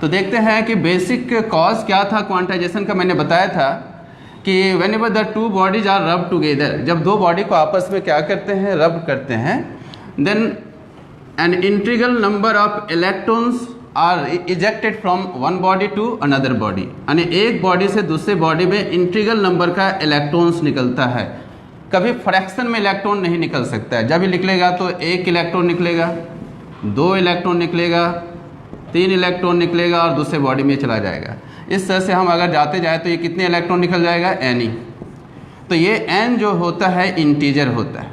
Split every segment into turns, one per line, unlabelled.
तो देखते हैं कि बेसिक कॉज क्या था क्वांटाइजेशन का। मैंने बताया था कि whenever the two bodies are rub together, जब दो बॉडी को आपस में क्या करते हैं, रब करते हैं, then an integral number of electrons are ejected from one body to another body, यानी एक बॉडी से दूसरे बॉडी में इंटीग्रल नंबर का इलेक्ट्रॉन्स निकलता है। कभी फ्रैक्शन में इलेक्ट्रॉन नहीं निकल सकता है। जब भी निकलेगा तो एक इलेक्ट्रॉन निकलेगा, दो इलेक्ट्रॉन निकलेगा, तीन इलेक्ट्रॉन निकलेगा और दूसरे बॉडी में चला जाएगा। इस तरह से हम अगर जाते जाए तो ये कितने इलेक्ट्रॉन निकल जाएगा, एन ही। तो ये एन जो होता है इंटीजर होता है।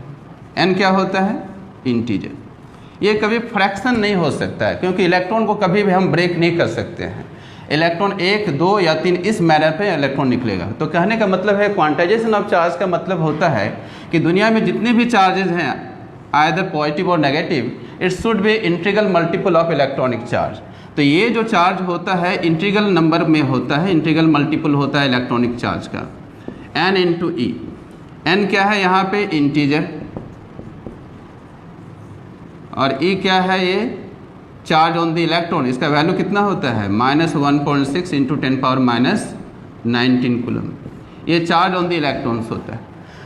एन क्या होता है, इंटीजर। ये कभी फ्रैक्शन नहीं हो सकता है, क्योंकि इलेक्ट्रॉन को कभी भी हम ब्रेक नहीं कर सकते हैं। इलेक्ट्रॉन एक, दो या तीन इस मैनर पे इलेक्ट्रॉन निकलेगा। तो कहने का मतलब है क्वांटाइजेशन ऑफ चार्ज का मतलब होता है कि दुनिया में जितने भी चार्जेज हैं, आइदर पॉजिटिव और negative, it should be integral multiple of electronic charge. तो ये जो चार्ज होता है इंटीग्रल नंबर में होता है, इंटीग्रल मल्टीपल होता है इलेक्ट्रॉनिक चार्ज का, एन इंटू ई। एन क्या है यहाँ पे, इंटीजर, और ई क्या है, ये चार्ज ऑन द इलेक्ट्रॉन। इसका वैल्यू कितना होता है, -1.6 इंटू 10⁻19 कूलम। ये चार्ज ऑन द इलेक्ट्रॉन्स होता है।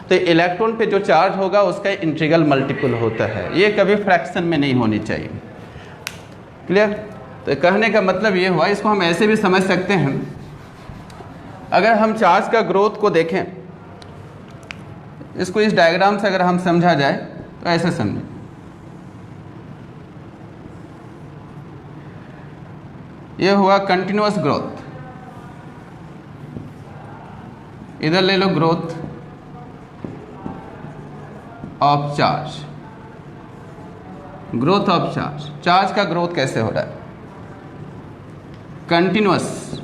तो इलेक्ट्रॉन पे जो चार्ज होगा उसका इंटीग्रल मल्टीपल होता है। ये कभी फ्रैक्शन में नहीं होनी चाहिए। क्लियर। तो कहने का मतलब ये हुआ, इसको हम ऐसे भी समझ सकते हैं। अगर हम चार्ज का ग्रोथ को देखें, इसको इस डायग्राम से अगर हम समझा जाए तो ऐसे समझें। ये हुआ कंटिन्यूअस ग्रोथ, इधर ले लो growth of charge, growth of charge. Charge का ग्रोथ कैसे हो रहा है, continuous.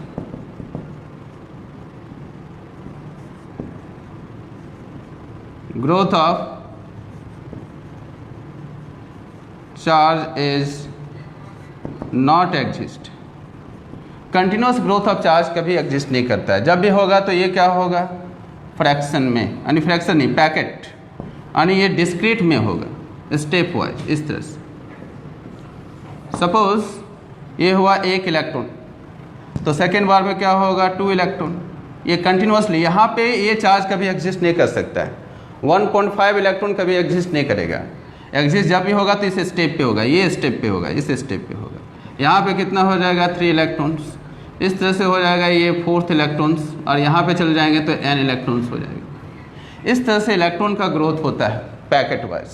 Growth of charge is not exist. Continuous growth of charge कभी एग्जिस्ट नहीं करता है। जब भी होगा तो ये क्या होगा, फ्रैक्शन में, यानी फ्रैक्शन नहीं, पैकेट, यानी ये डिस्क्रीट में होगा, स्टेप वाइज, इस तरह से। सपोज ये हुआ एक इलेक्ट्रॉन, तो सेकेंड बार में क्या होगा, 2 इलेक्ट्रॉन। ये कंटिन्यूअसली, यहाँ पे ये चार्ज कभी एग्जिस्ट नहीं कर सकता है। 1.5 इलेक्ट्रॉन कभी एग्जिस्ट नहीं करेगा। एग्जिस्ट जब भी होगा तो इस स्टेप पे होगा, ये स्टेप पे होगा, इस स्टेप पे होगा। यहाँ पे कितना हो जाएगा, 3 इलेक्ट्रॉन्स। इस तरह से हो जाएगा ये 4th इलेक्ट्रॉन्स, और यहाँ पे चल जाएंगे तो n इलेक्ट्रॉन्स हो जाएगा। इस तरह से इलेक्ट्रॉन का ग्रोथ होता है पैकेट वाइज।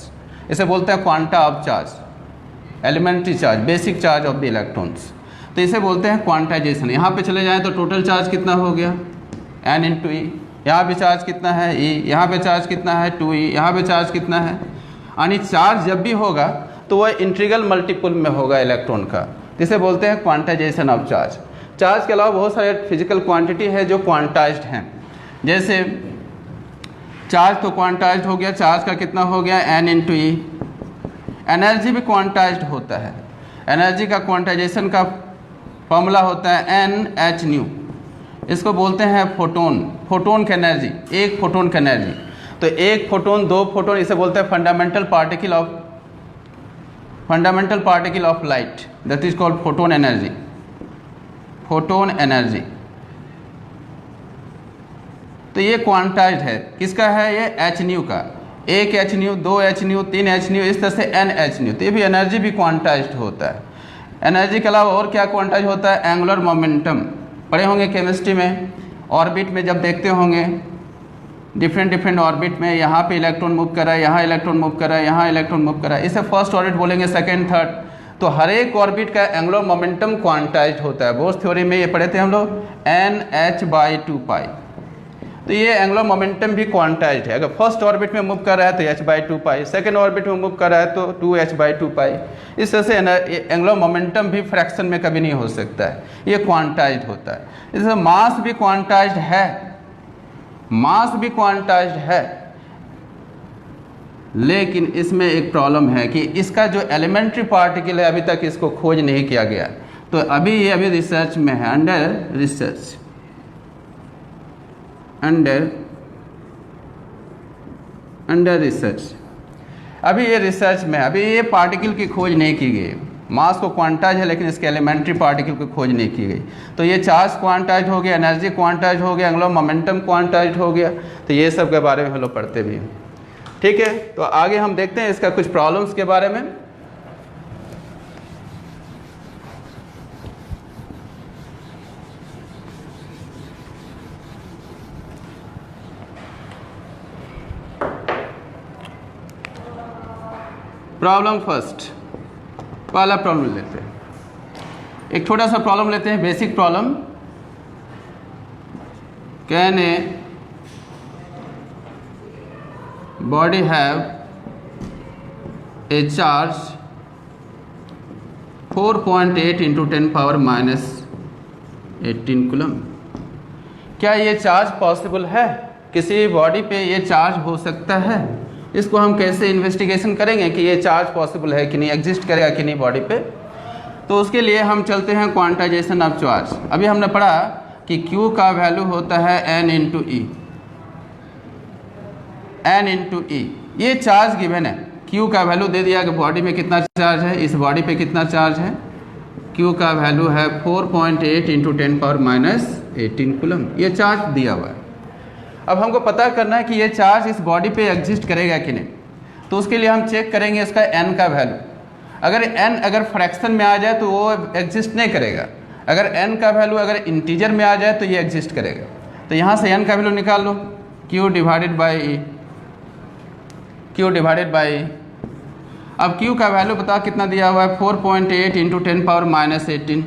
इसे बोलते हैं quanta of charge, elementary charge, basic charge of the electrons. तो इसे बोलते हैं क्वांटाइजेशन। यहाँ पे चले जाएँ तो टोटल चार्ज कितना हो गया, n इंटू ई। यहाँ पे चार्ज कितना है, e। यहाँ पे चार्ज कितना है, 2e। यहाँ पे चार्ज कितना है, यानी चार्ज जब भी होगा तो वह इंटीग्रल मल्टीपल में होगा इलेक्ट्रॉन का। इसे बोलते हैं क्वांटाइजेशन ऑफ चार्ज। चार्ज के अलावा बहुत सारे फिजिकल क्वांटिटी है जो क्वांटाइज्ड हैं। जैसे चार्ज तो क्वांटाइज्ड हो गया, चार्ज का कितना हो गया, n इंटू ई। एनर्जी भी क्वांटाइज्ड होता है। एनर्जी का क्वांटाइजेशन का फॉर्मूला होता है Nhν। इसको बोलते हैं फोटोन, फोटोन की एनर्जी, एक फोटोन की एनर्जी। तो एक फोटोन, दो फोटोन, इसे बोलते हैं fundamental particle of light, that is called photon energy, photon energy. तो ये क्वांटाइज्ड है, किसका है, ये hν का। एक hν, दो hν, तीन hν, इस तरह से nhν। तो ये भी एनर्जी भी क्वांटाइज्ड होता है। एनर्जी के अलावा और क्या क्वांटाइज होता है, एंगुलर मोमेंटम। पढ़े होंगे केमिस्ट्री में, ऑर्बिट में जब देखते होंगे, डिफरेंट ऑर्बिट में यहाँ पे इलेक्ट्रॉन मूव कर रहा है, यहाँ इलेक्ट्रॉन मूव कर रहा है, यहाँ इलेक्ट्रॉन मूव कर रहा है। इसे फर्स्ट ऑर्बिट बोलेंगे, सेकंड, थर्ड। तो हर एक ऑर्बिट का एंगुलर मोमेंटम क्वांटाइज्ड होता है। बोर्स थ्योरी में ये पढ़े थे हम लोग, NH/2π। तो ये एंगुलर मोमेंटम भी क्वांटाइज्ड है। अगर फर्स्ट ऑर्बिट में मूव कर रहा है तो h/2π, सेकेंड ऑर्बिट में मूव कर रहा है तो 2h/2π। इस तरह से एंगुलर मोमेंटम भी फ्रैक्शन में कभी नहीं हो सकता है, ये क्वांटाइज्ड होता है। इससे मास भी क्वांटाइज्ड है, मास भी क्वांटाइज्ड है, लेकिन इसमें एक प्रॉब्लम है कि इसका जो एलिमेंट्री पार्टिकल है अभी तक इसको खोज नहीं किया गया। तो अभी ये रिसर्च में है, अंडर रिसर्च, अंडर रिसर्च। अभी ये रिसर्च में, अभी ये पार्टिकल की खोज नहीं की गई। मास को क्वांटाइज है लेकिन इसके एलिमेंट्री पार्टिकल की खोज नहीं की गई। तो ये चार्ज क्वांटाइज हो गया, एनर्जी क्वांटाइज हो गया, एंगुलर मोमेंटम क्वांटाइज हो गया। तो ये सब के बारे में हम लोग पढ़ते भी हैं। ठीक है, तो आगे हम देखते हैं इसका कुछ प्रॉब्लम्स के बारे में। प्रॉब्लम फर्स्ट, पहला प्रॉब्लम लेते हैं। एक छोटा सा प्रॉब्लम लेते हैं, basic problem. Can a body have a charge 4.8 into 10 power minus 18 coulomb. क्या ये चार्ज पॉसिबल है? किसी बॉडी पे ये चार्ज हो सकता है? इसको हम कैसे इन्वेस्टिगेशन करेंगे कि ये चार्ज पॉसिबल है कि नहीं, एग्जिस्ट करेगा कि नहीं बॉडी पे। तो उसके लिए हम चलते हैं क्वांटाइजेशन ऑफ चार्ज। अभी हमने पढ़ा कि Q का वैल्यू होता है N इंटू ई, N इंटू ई। ये चार्ज गिवन है, Q का वैल्यू दे दिया कि बॉडी में कितना चार्ज है, इस बॉडी पे कितना चार्ज है। Q का वैल्यू है 4.8 इंटू 10 पावर माइनस 18 कूलम। ये चार्ज दिया हुआ है। अब हमको पता करना है कि ये चार्ज इस बॉडी पे एग्जिस्ट करेगा कि नहीं। तो उसके लिए हम चेक करेंगे इसका n का वैल्यू। अगर n अगर फ्रैक्शन में आ जाए तो वो एग्जिस्ट नहीं करेगा। अगर n का वैल्यू अगर इंटीजर में आ जाए तो ये एग्जिस्ट करेगा। तो यहाँ से n का वैल्यू निकाल लो, Q divided by E, Q divided by E। अब Q का वैल्यू बताओ कितना दिया हुआ है, 4.8 इंटू 10 पावर माइनस 18।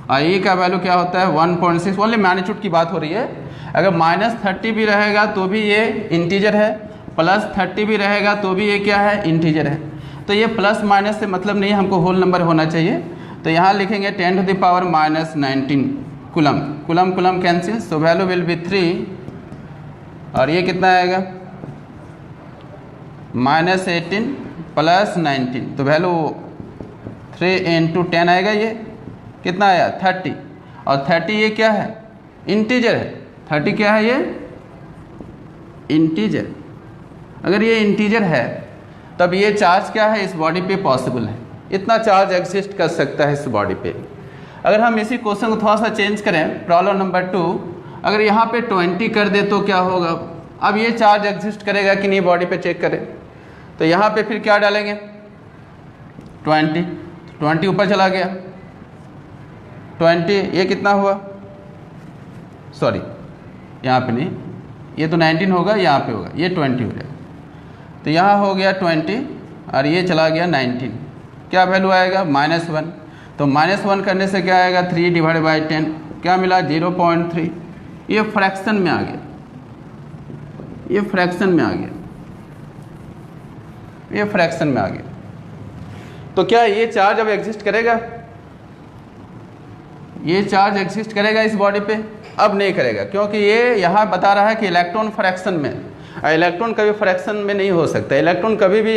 और E का वैल्यू क्या होता है 1.6। ओनली मैग्नीट्यूड की बात हो रही है। अगर -30 भी रहेगा तो भी ये इंटीजर है, +30 भी रहेगा तो भी ये क्या है, इंटीजर है। तो ये प्लस माइनस से मतलब नहीं, हमको होल नंबर होना चाहिए। तो यहाँ लिखेंगे 10 to the power minus 19 coulomb. Coulomb coulomb cancel, so value will be 3। और ये कितना आएगा, -18 + 19, तो वैल्यू 3 इंटू 10 आएगा। ये कितना आया 30। और 30 ये क्या है, इंटीजर है। 30 क्या है, ये इंटीजर। अगर ये इंटीजर है तब ये चार्ज क्या है, इस बॉडी पे पॉसिबल है। इतना चार्ज एग्जिस्ट कर सकता है इस बॉडी पे। अगर हम इसी क्वेश्चन को थोड़ा सा चेंज करें, प्रॉब्लम नंबर 2, अगर यहाँ पे 20 कर दे तो क्या होगा। अब ये चार्ज एग्जिस्ट करेगा कि नहीं बॉडी पे, चेक करें। तो यहाँ पे फिर क्या डालेंगे 20, 20 ऊपर चला गया 20, ये कितना हुआ, सॉरी यहाँ पे नहीं, ये तो 19 होगा, यहाँ पे होगा, ये 20 हो जाएगा। तो यहाँ हो गया 20 और ये चला गया 19। क्या वैल्यू आएगा -1। तो -1 करने से क्या आएगा, 3 डिवाइड बाई 10, क्या मिला 0.3। ये फ्रैक्शन में आ गया, ये फ्रैक्शन में आ गया, ये फ्रैक्शन में आ गया। तो क्या ये चार्ज अब एग्जिस्ट करेगा, ये चार्ज एग्जिस्ट करेगा इस बॉडी पे? अब नहीं करेगा, क्योंकि ये यहाँ बता रहा है कि इलेक्ट्रॉन फ्रैक्शन में। इलेक्ट्रॉन कभी फ्रैक्शन में नहीं हो सकता। इलेक्ट्रॉन कभी भी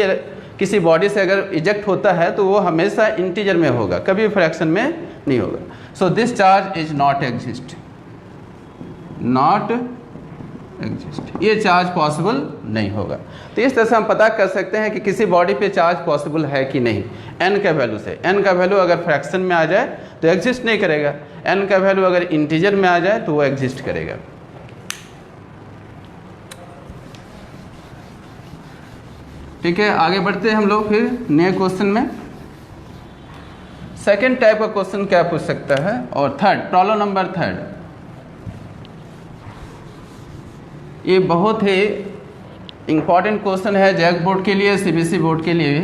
किसी बॉडी से अगर इजेक्ट होता है तो वो हमेशा इंटीजर में होगा, कभी फ्रैक्शन में नहीं होगा। So this charge is not exist, not exist. ये चार्ज पॉसिबल नहीं होगा। तो इस तरह से हम पता कर सकते हैं कि किसी बॉडी पे चार्ज पॉसिबल है कि नहीं, n का वैल्यू से। n का वैल्यू अगर फ्रैक्शन में आ जाए तो एग्जिस्ट नहीं करेगा, n का वैल्यू अगर इंटीजर में आ जाए तो वो एग्जिस्ट करेगा। ठीक है, आगे बढ़ते हैं हम लोग फिर नए क्वेश्चन में। सेकेंड टाइप का क्वेश्चन क्या पूछ सकता है, और थर्ड, प्रॉब्लम नंबर 3। ये बहुत ही इम्पॉर्टेंट क्वेश्चन है जैक बोर्ड के लिए, सीबीएसई बोर्ड के लिए।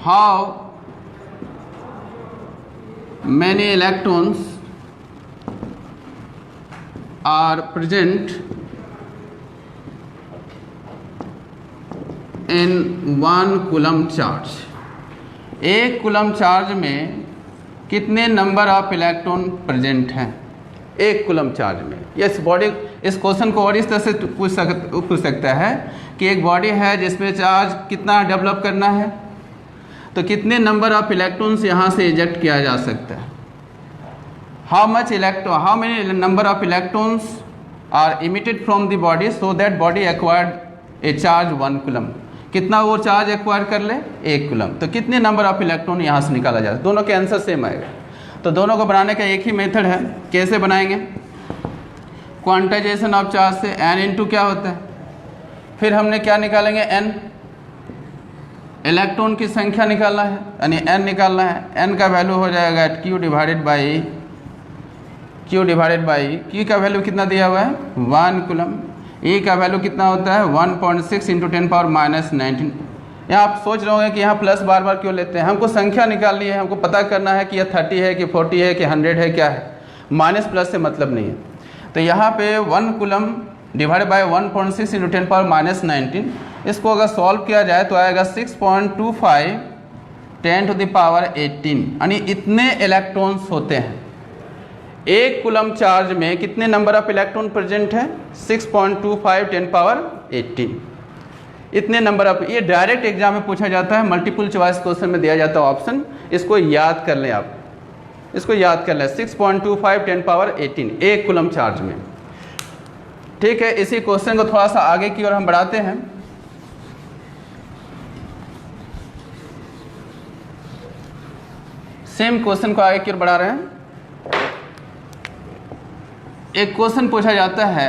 How many electrons are present in 1 coulomb charge. एक कूलम चार्ज में कितने नंबर ऑफ इलेक्ट्रॉन प्रेजेंट हैं एक कूलम चार्ज में। इस बॉडी, इस क्वेश्चन को और इस तरह से पूछ सकता है कि एक बॉडी है जिसमें चार्ज कितना डेवलप करना है, तो कितने नंबर ऑफ इलेक्ट्रॉन्स यहाँ से इजेक्ट किया जा सकता है। How many number of electrons are emitted from the body so that body acquired a charge 1 coulomb. कितना वो चार्ज एक्वायर कर ले, 1 कूलम। तो कितने नंबर ऑफ इलेक्ट्रॉन यहाँ से निकाला जाए, दोनों के आंसर सेम आएगा। तो दोनों को बनाने का एक ही मेथड है। कैसे बनाएंगे, क्वांटाइजेशन ऑफ चार्ज से n इंटू क्या होता है, फिर हमने क्या निकालेंगे n, इलेक्ट्रॉन की संख्या निकालना है यानी n निकालना है। n का वैल्यू हो जाएगा q डिवाइडेड बाई q का वैल्यू कितना दिया हुआ है 1 कूलम। e का वैल्यू कितना होता है 1.6 इंटू 10 पावर माइनस 19। यहाँ आप सोच रहे होंगे कि यहाँ प्लस बार बार क्यों लेते हैं, हमको संख्या निकालनी है, हमको पता करना है कि यह 30 है कि 40 है कि 100 है, क्या है, माइनस प्लस से मतलब नहीं है। तो यहाँ पे 1 coulomb divided by 1.6 into 10 power minus 19, इसको अगर सॉल्व किया जाए तो आएगा 6.25 10 टू द पावर 18, यानी इतने इलेक्ट्रॉन्स होते हैं। 1 कूलम चार्ज में कितने नंबर ऑफ इलेक्ट्रॉन प्रेजेंट है, 6.25 10 पावर 18, इतने नंबर ऑफ। ये डायरेक्ट एग्जाम में पूछा जाता है, मल्टीपल चॉइस क्वेश्चन में दिया जाता है ऑप्शन, इसको याद कर लें आप, इसको याद कर लें। 6.25 10 पावर 18 1 कूलम चार्ज में। ठीक है, इसी क्वेश्चन को थोड़ा सा आगे की ओर हम बढ़ाते हैं। सेम क्वेश्चन को आगे की ओर बढ़ा रहे हैं। एक क्वेश्चन पूछा जाता है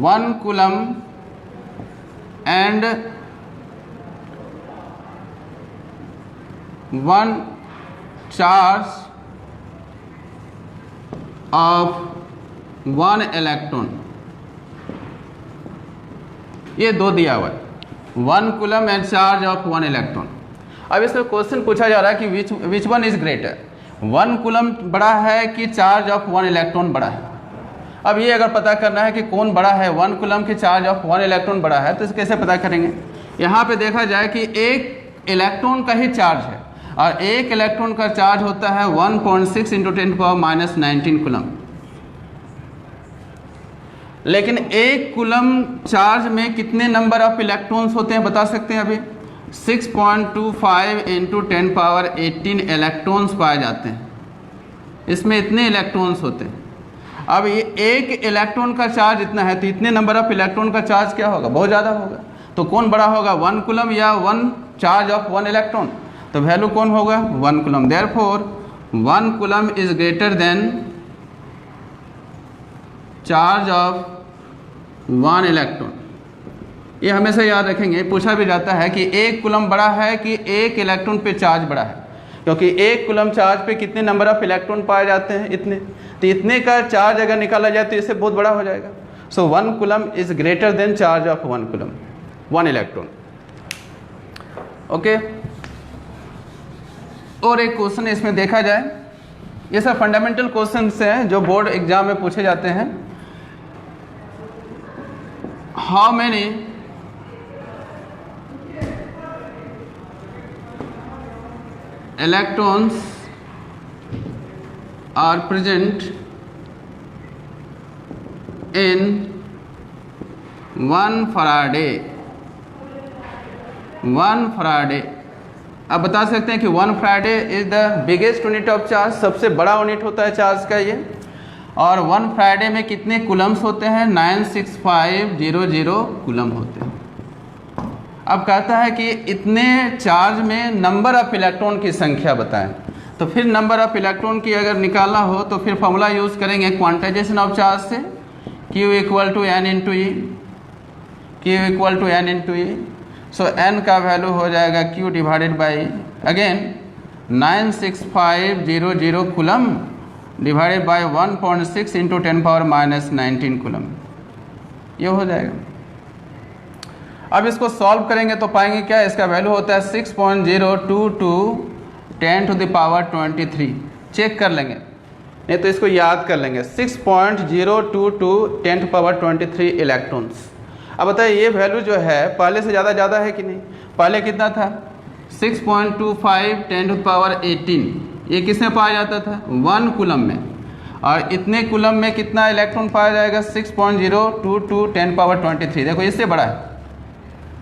1 coulomb and 1 charge of 1 electron, ये दो दिया हुआ है 1 coulomb and charge of 1 electron. अब इसमें क्वेश्चन पूछा जा रहा है कि which one is greater, 1 coulomb बड़ा है कि चार्ज ऑफ 1 इलेक्ट्रॉन बड़ा है। अब ये अगर पता करना है कि कौन बड़ा है, 1 कूलम की चार्ज ऑफ 1 इलेक्ट्रॉन बड़ा है, तो इसे कैसे पता करेंगे। यहाँ पे देखा जाए कि 1 इलेक्ट्रॉन का ही चार्ज है और 1 इलेक्ट्रॉन का चार्ज होता है 1.6 इंटू 10 पावर माइनस 19 कूलम। लेकिन 1 कूलम चार्ज में कितने नंबर ऑफ इलेक्ट्रॉन्स होते हैं बता सकते हैं अभी, 6.25 इंटू 10 पावर 18 इलेक्ट्रॉन्स पाए जाते हैं, इसमें इतने इलेक्ट्रॉन्स होते हैं। अब ये 1 इलेक्ट्रॉन का चार्ज इतना है, तो इतने नंबर ऑफ इलेक्ट्रॉन का चार्ज क्या होगा, बहुत ज़्यादा होगा। तो कौन बड़ा होगा, 1 कूलम या 1 चार्ज ऑफ 1 इलेक्ट्रॉन, तो वैल्यू कौन होगा 1 coulomb. Therefore 1 coulomb is greater than charge of 1 electron. ये हमेशा याद रखेंगे, पूछा भी जाता है कि 1 कूलम बड़ा है कि 1 इलेक्ट्रॉन पे चार्ज बड़ा है, क्योंकि 1 कूलम चार्ज पे कितने नंबर ऑफ इलेक्ट्रॉन पाए जाते हैं, इतने। तो इतने का चार्ज अगर निकाला जाए तो इससे बहुत बड़ा हो जाएगा। सो 1 coulomb is greater than charge of 1 coulomb 1 electron. Okay, और एक क्वेश्चन इसमें देखा जाए, ये सब फंडामेंटल क्वेश्चन हैं जो बोर्ड एग्जाम में पूछे जाते हैं। How many electrons are present in 1 Faraday। 1 Faraday, आप बता सकते हैं कि 1 Faraday is the biggest unit of charge, सबसे बड़ा यूनिट होता है चार्ज का ये। और 1 Faraday में कितने कूलम्स होते हैं, 96500 कूलम होते हैं। अब कहता है कि इतने चार्ज में नंबर ऑफ इलेक्ट्रॉन की संख्या बताएं। तो फिर नंबर ऑफ इलेक्ट्रॉन की अगर निकालना हो तो फिर फॉर्मूला यूज़ करेंगे क्वांटाइजेशन ऑफ चार्ज से, Q equal to n into e, Q equal to n into e. So n का वैल्यू हो जाएगा Q divided by again 96500 coulomb divided by 1.6 into 10 power minus 19 coulomb, ये हो जाएगा। अब इसको सॉल्व करेंगे तो पाएंगे क्या, इसका वैल्यू होता है 6.022 10 टू द पावर 23। चेक कर लेंगे, नहीं तो इसको याद कर लेंगे, 6.022 10 टू पावर 23 इलेक्ट्रॉन्स। अब बताइए ये वैल्यू जो है पहले से ज़्यादा है कि नहीं, पहले कितना था 6.25 10 टू पावर 18, ये किस में पाया जाता था 1 कूलम में, और इतने कूलम में कितना इलेक्ट्रॉन पाया जाएगा 6.022 10 पावर 23। देखो इससे बड़ा है,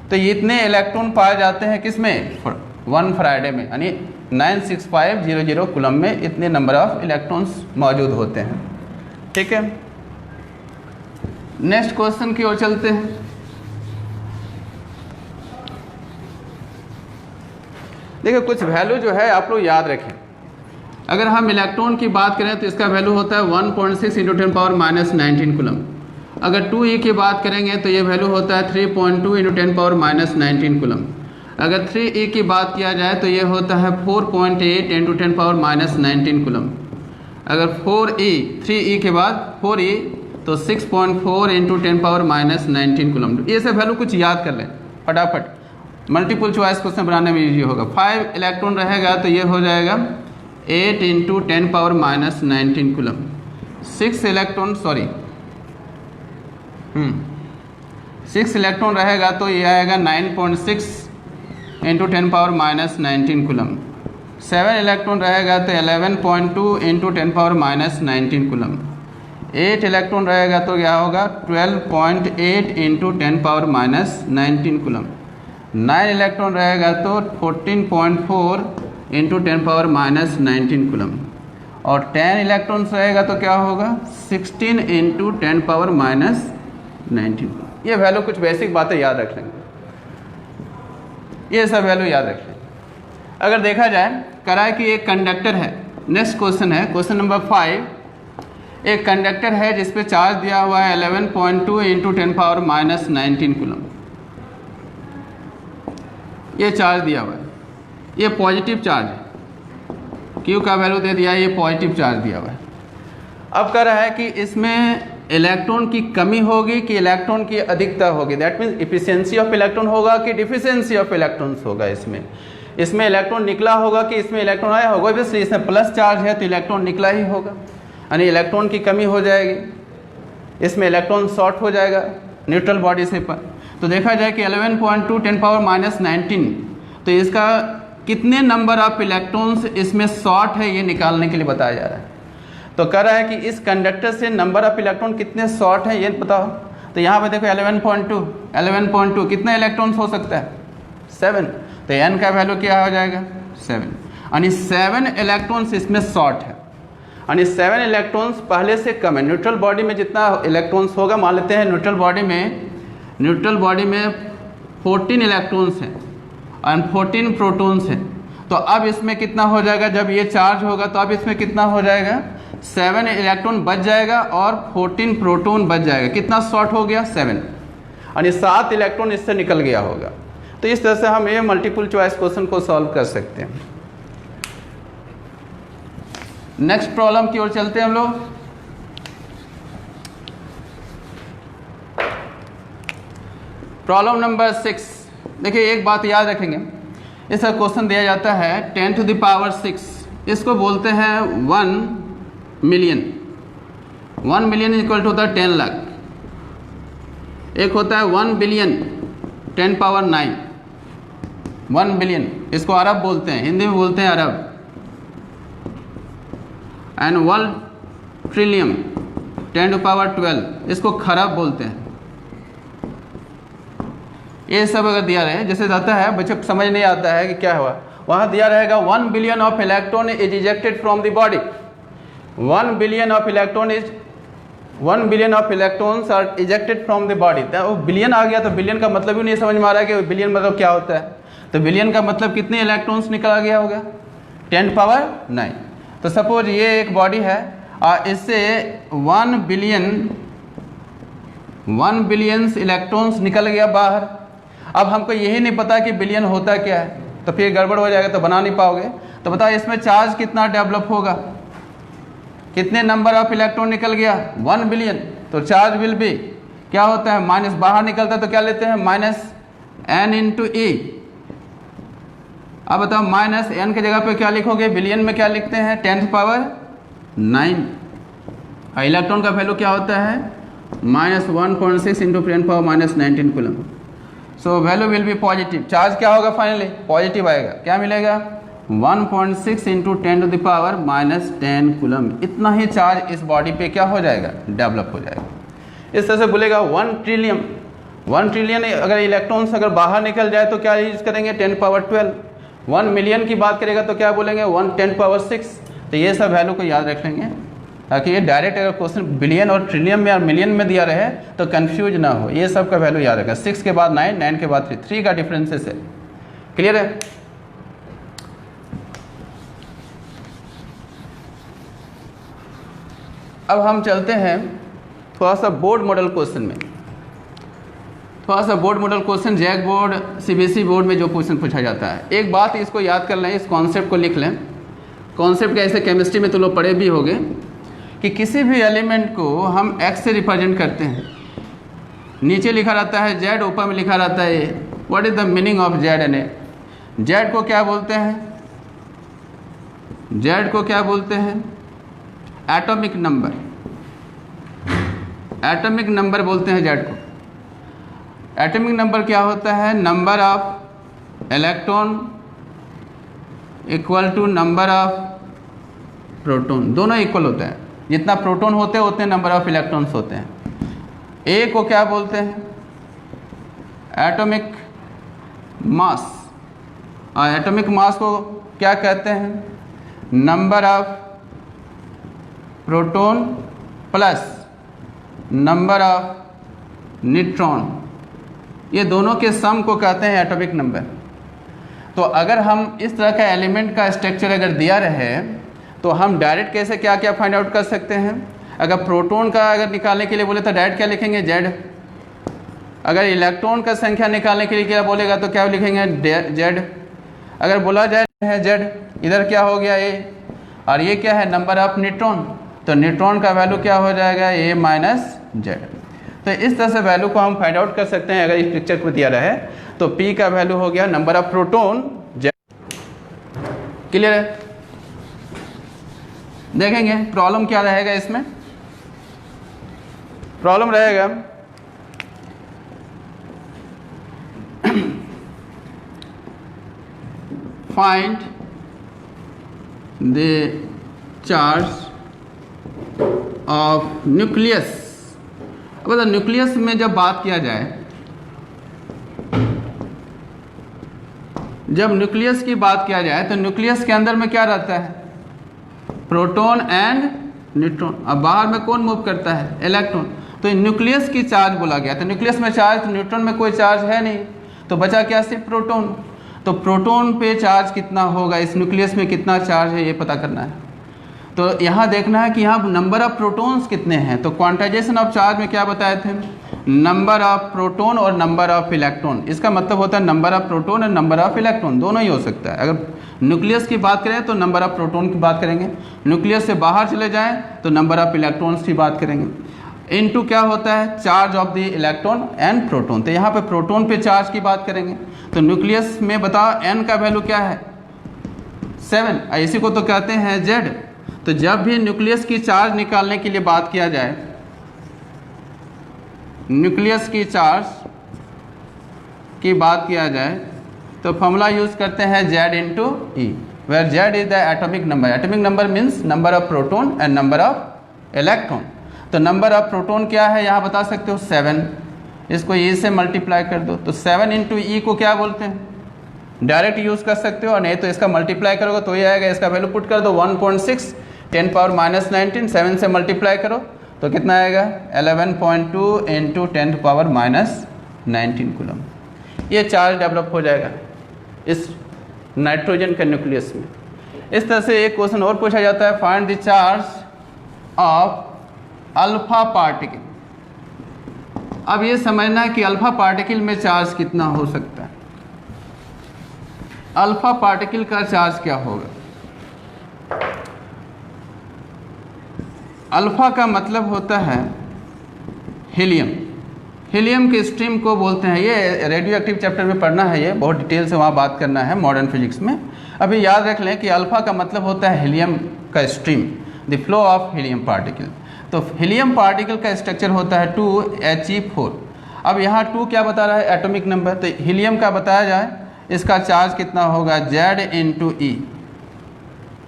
तो इतने इलेक्ट्रॉन पाए जाते हैं किस में 1 Faraday में, यानी 96500 कूलम में इतने नंबर ऑफ इलेक्ट्रॉन्स मौजूद होते हैं। ठीक है, नेक्स्ट क्वेश्चन की ओर चलते हैं। देखिए कुछ वैल्यू जो है आप लोग याद रखें। अगर हम इलेक्ट्रॉन की बात करें तो इसका वैल्यू होता है 1.6 इंटू 10 पावर माइनस 19 कूलम। अगर 2e की बात करेंगे तो ये वैल्यू होता है 3.2 इंटू 10 पावर माइनस 19 कूलम। अगर 3e की बात किया जाए तो ये होता है 4.8 इंटू 10 पावर माइनस 19 कूलम। अगर 3e के बाद 4e तो 6.4 इंटू 10 पावर माइनस 19 कूलम। ये सब वैल्यू कुछ याद कर लें फटाफट, मल्टीपल चॉइस क्वेश्चन बनाने में ईजी होगा। 5 इलेक्ट्रॉन रहेगा तो ये हो जाएगा 8 into 10 power minus 19 coulomb. 6 electron 6 electron रहेगा तो ये आएगा 9.6 into 10 power minus 19 coulomb. 7 electron रहेगा तो 11.2 into 10 power minus 19 coulomb. 8 electron रहेगा तो क्या होगा 12.8 into 10 power minus 19 coulomb. 9 electron रहेगा तो 14.4 इंटू 10 पावर माइनस 19 कूलम। और 10 इलेक्ट्रॉन्स रहेगा तो क्या होगा 16 इंटू 10 पावर माइनस 19 कूलम। ये वैल्यू कुछ बेसिक बातें याद रख लेंगे, ये सब वैल्यू याद रख लेंगे। अगर देखा जाए कराए कि एक कंडक्टर है, नेक्स्ट क्वेश्चन है क्वेश्चन नंबर 5। एक कंडक्टर है जिस पे चार्ज दिया हुआ है 11.2 इंटू 10 पावर माइनस 19 कूलम। ये चार्ज दिया हुआ है, ये पॉजिटिव चार्ज है, Q का वैल्यू दे दिया है, ये पॉजिटिव चार्ज दिया हुआ है। अब कह रहा है कि इसमें इलेक्ट्रॉन की कमी होगी कि इलेक्ट्रॉन की अधिकता होगी, that means efficiency of electron होगा कि डिफिशियंसी ऑफ इलेक्ट्रॉन्स होगा। इसमें इलेक्ट्रॉन निकला होगा कि इसमें इलेक्ट्रॉन आया होगा। इसलिए इसमें प्लस चार्ज है तो इलेक्ट्रॉन निकला ही होगा, यानी इलेक्ट्रॉन की कमी हो जाएगी, इसमें इलेक्ट्रॉन शॉर्ट हो जाएगा न्यूट्रल बॉडी से पर। तो देखा जाए कि 11.2 10 पावर माइनस 19, तो इसका कितने नंबर ऑफ इलेक्ट्रॉन्स इसमें शॉर्ट है ये निकालने के लिए बताया जा रहा है। तो कह रहा है कि इस कंडक्टर से नंबर ऑफ इलेक्ट्रॉन कितने शॉर्ट है ये बताओ। तो यहाँ पे देखो 11.2 कितने इलेक्ट्रॉन्स हो सकता है 7, तो n का वैल्यू क्या हो जाएगा 7, यानी 7 इलेक्ट्रॉन्स इसमें शॉर्ट है, यानी 7 इलेक्ट्रॉन्स पहले से कम है। न्यूट्रल बॉडी में जितना इलेक्ट्रॉन्स होगा, मान लेते हैं न्यूट्रल बॉडी में 14 इलेक्ट्रॉन्स हैं और 14 प्रोटॉन्स हैं। तो अब इसमें कितना हो जाएगा, जब ये चार्ज होगा तो अब इसमें कितना हो जाएगा 7 इलेक्ट्रॉन बच जाएगा और 14 प्रोटॉन बच जाएगा। कितना शॉर्ट हो गया 7, यानी 7 इलेक्ट्रॉन इससे निकल गया होगा। तो इस तरह से हम ये मल्टीपल चॉइस क्वेश्चन को सॉल्व कर सकते हैं। नेक्स्ट प्रॉब्लम की ओर चलते हैं हम लोग। Problem number 6। देखिए एक बात याद रखेंगे, इसका क्वेश्चन दिया जाता है 10 टू द पावर 6, इसको बोलते हैं 1 मिलियन। 1 मिलियन इक्वल टू होता है 10 लाख। एक होता है 1 बिलियन 10 पावर 9, 1 बिलियन, इसको अरब बोलते हैं, हिंदी में बोलते हैं अरब। एंड 1 ट्रिलियन 10 टू पावर 12, इसको खरब बोलते हैं। ये सब अगर दिया रहे, जैसे जाता है बच्चे को समझ नहीं आता है कि क्या हुआ, वहाँ दिया रहेगा 1 billion of electron is ejected from the body. 1 billion of electrons are ejected from the body. वो बिलियन आ गया तो बिलियन का मतलब ही नहीं समझ में आ रहा है कि बिलियन मतलब क्या होता है। तो बिलियन का मतलब कितने इलेक्ट्रॉन्स निकला गया होगा 10 पावर 9। तो सपोज ये एक बॉडी है और इससे 1 बिलियन इलेक्ट्रॉन्स निकल गया बाहर। अब हमको यही नहीं पता कि बिलियन होता क्या है, तो फिर गड़बड़ हो जाएगा, तो बना नहीं पाओगे। तो बताओ इसमें चार्ज कितना डेवलप होगा, कितने नंबर ऑफ इलेक्ट्रॉन निकल गया 1 बिलियन। तो चार्ज विल बी क्या होता है माइनस, बाहर निकलता है तो क्या लेते हैं माइनस n इंटू ई। अब बताओ माइनस n की जगह पे क्या लिखोगे, बिलियन में क्या लिखते हैं 10 पावर 9। और इलेक्ट्रॉन का वैल्यू क्या होता है minus 1.6 into 10 power minus 19 coulomb. So value will be positive. Charge क्या होगा फाइनली पॉजिटिव आएगा, क्या मिलेगा 1.6 into 10 to the power minus 10 coulomb. इतना ही चार्ज इस बॉडी पे क्या हो जाएगा डेवलप हो जाएगा। इस तरह से बोलेगा 1 ट्रिलियन अगर इलेक्ट्रॉन्स अगर बाहर निकल जाए तो क्या यूज करेंगे 10 पावर 12। 1 मिलियन की बात करेगा तो क्या बोलेंगे 10 पावर 6। तो ये सब वैल्यू को याद रख लेंगे ताकि ये डायरेक्ट अगर क्वेश्चन बिलियन और ट्रिलियन में और मिलियन में दिया रहे तो कंफ्यूज ना हो। ये सब का वैल्यू याद रखा, 6 के बाद 9, 9 के बाद 3 का डिफरेंसेस है। क्लियर है। अब हम चलते हैं थोड़ा सा बोर्ड मॉडल क्वेश्चन में। थोड़ा सा board model question JAC board CBSE board में जो क्वेश्चन पूछा जाता है। एक बात इसको याद कर लें, इस कॉन्सेप्ट को लिख लें। कॉन्सेप्ट कैसे, केमिस्ट्री में तो लोग पढ़े भी होंगे कि किसी भी एलिमेंट को हम x से रिप्रेजेंट करते हैं। नीचे लिखा रहता है z, ऊपर में लिखा रहता है a। What is the meaning of z and a? z को क्या बोलते हैं? z को क्या बोलते हैं? Atomic number. एटॉमिक नंबर बोलते हैं z को। एटॉमिक नंबर क्या होता है? Number of electron equal to number of proton, दोनों इक्वल होता है। जितना प्रोटॉन होते हैं उतने नंबर ऑफ इलेक्ट्रॉन्स होते हैं। ए को क्या बोलते हैं? Atomic mass. और एटॉमिक मास को क्या कहते हैं? Number of proton plus number of neutron, ये दोनों के सम को कहते हैं एटॉमिक नंबर। तो अगर हम इस तरह का एलिमेंट का स्ट्रक्चर अगर दिया रहे तो हम डायरेक्ट कैसे क्या क्या फाइंड आउट कर सकते हैं? अगर प्रोटॉन का अगर निकालने के लिए बोले तो डायरेक्ट क्या लिखेंगे? जेड। अगर इलेक्ट्रॉन का संख्या निकालने के लिए क्या बोलेगा तो क्या लिखेंगे? जेड। अगर बोला जाए है जेड, इधर क्या हो गया ए, और ये क्या है? Number of neutron. तो न्यूट्रॉन का वैल्यू क्या हो जाएगा? ए माइनस जेड। तो इस तरह से वैल्यू को हम फाइंड आउट कर सकते हैं। अगर इस पिक्चर को दिया रहे तो पी का वैल्यू हो गया number of proton Z. Clear है? देखेंगे प्रॉब्लम क्या रहेगा इसमें। प्रॉब्लम रहेगा find the charge of nucleus. अब न्यूक्लियस में जब बात किया जाए, जब न्यूक्लियस की बात किया जाए तो न्यूक्लियस के अंदर में क्या रहता है? Proton and neutron. अब बाहर में कौन मूव करता है? इलेक्ट्रॉन। तो न्यूक्लियस की चार्ज बोला गया। तो न्यूक्लियस में चार्ज, तो न्यूट्रॉन में कोई चार्ज है नहीं, तो बचा क्या? सिर्फ प्रोटॉन। तो प्रोटॉन पे चार्ज कितना होगा, इस न्यूक्लियस में कितना चार्ज है, ये पता करना है। तो यहाँ देखना है कि यहाँ नंबर ऑफ प्रोटॉन्स कितने हैं। तो क्वांटाइजेशन ऑफ चार्ज में क्या बताए थे? नंबर ऑफ प्रोटॉन और नंबर ऑफ इलेक्ट्रॉन। इसका मतलब होता है नंबर ऑफ प्रोटॉन और नंबर ऑफ इलेक्ट्रॉन, दोनों ही हो सकता है। अगर न्यूक्लियस की बात करें तो नंबर ऑफ प्रोटॉन की बात करेंगे, न्यूक्लियस से बाहर चले जाएं तो नंबर ऑफ इलेक्ट्रॉन्स की बात करेंगे। इनटू क्या होता है? Charge of the electron and proton. तो यहाँ पे प्रोटॉन पे चार्ज की बात करेंगे। तो न्यूक्लियस में बताओ एन का वैल्यू क्या है? 7। इसी को तो कहते हैं जेड। तो जब भी न्यूक्लियस की चार्ज निकालने के लिए बात किया जाए, न्यूक्लियस की चार्ज की बात किया जाए तो फॉर्मूला यूज करते हैं Z into e, where Z is the atomic number. Atomic number means number of proton and number of electron. तो नंबर ऑफ प्रोटॉन क्या है यहाँ बता सकते हो? 7। इसको E से मल्टीप्लाई कर दो तो 7 इंटू ई को क्या बोलते हैं? डायरेक्ट यूज कर सकते हो, और नहीं तो इसका मल्टीप्लाई करोगे तो ये आएगा। इसका वैल्यू पुट कर दो 1.6 10⁻−19, 7 से मल्टीप्लाई करो तो कितना आएगा? 11.2 इंटू 10⁻−19 कूलम। ये चार्ज डेवलप हो जाएगा इस नाइट्रोजन के न्यूक्लियस में। इस तरह से एक क्वेश्चन और पूछा जाता है, find the charge of alpha particle. अब ये समझना है कि अल्फा पार्टिकल में चार्ज कितना हो सकता है। अल्फा पार्टिकल का चार्ज क्या होगा? अल्फा का मतलब होता है हीलियम। हीलियम के स्ट्रीम को बोलते हैं, ये रेडियो एक्टिव चैप्टर में पढ़ना है, ये बहुत डिटेल से वहाँ बात करना है मॉडर्न फिजिक्स में। अभी याद रख लें कि अल्फा का मतलब होता है हीलियम का stream, the flow of helium particle. तो हीलियम पार्टिकल का स्ट्रक्चर होता है 2He4। अब यहाँ 2 क्या बता रहा है? Atomic number. तो हीलियम का बताया जाए, इसका चार्ज कितना होगा? Z इंटू ई।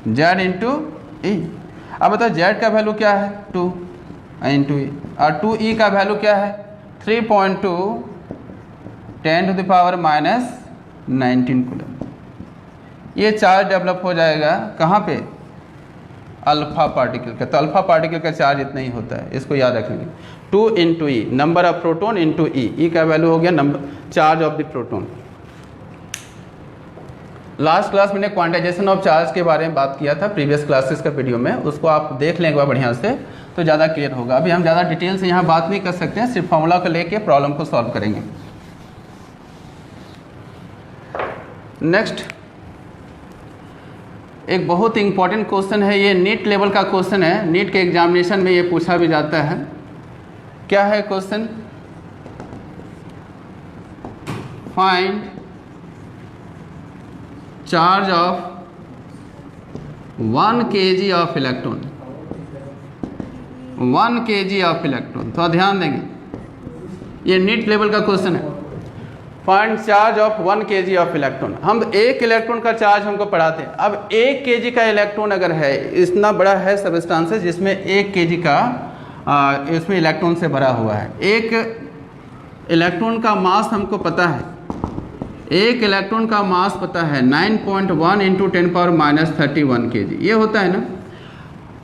Z इंटू ई। अब बताओ Z का वैल्यू क्या है? 2 इंटू ई, और 2E का वैल्यू क्या है? 3.2 10⁻⁻19 कूलम। ये चार्ज डेवलप हो जाएगा कहाँ पे? अल्फा पार्टिकल का। तो अल्फा पार्टिकल का चार्ज इतना ही होता है, इसको याद रखेंगे। 2 into E, number of proton into E का वैल्यू हो गया number charge of the proton. Last class मैंने क्वांटाइजेशन ऑफ चार्ज के बारे में बात किया था प्रीवियस क्लासेस का वीडियो में, उसको आप देख लें एक बार बढ़िया से, तो ज़्यादा क्लियर होगा। अभी हम ज़्यादा डिटेल से यहाँ बात नहीं कर सकते हैं, सिर्फ फॉर्मूला को लेके प्रॉब्लम को सॉल्व करेंगे। नेक्स्ट एक बहुत इंपॉर्टेंट क्वेश्चन है, ये नीट लेवल का क्वेश्चन है, नीट के एग्जामिनेशन में ये पूछा भी जाता है। क्या है question? Find charge of 1 kg of electron, 1 kg of electron. तो ध्यान देंगे, ये नीट लेवल का क्वेश्चन है। Find charge of 1 kg of electron. हम 1 इलेक्ट्रॉन का चार्ज हमको पढ़ाते हैं। अब 1 kg का इलेक्ट्रॉन अगर है, इतना बड़ा है सबस्टांस जिसमें 1 kg का इसमें इलेक्ट्रॉन से भरा हुआ है। एक इलेक्ट्रॉन का मास हमको पता है, एक इलेक्ट्रॉन का मास पता है 9.1 × 10⁻³ kg, ये होता है ना।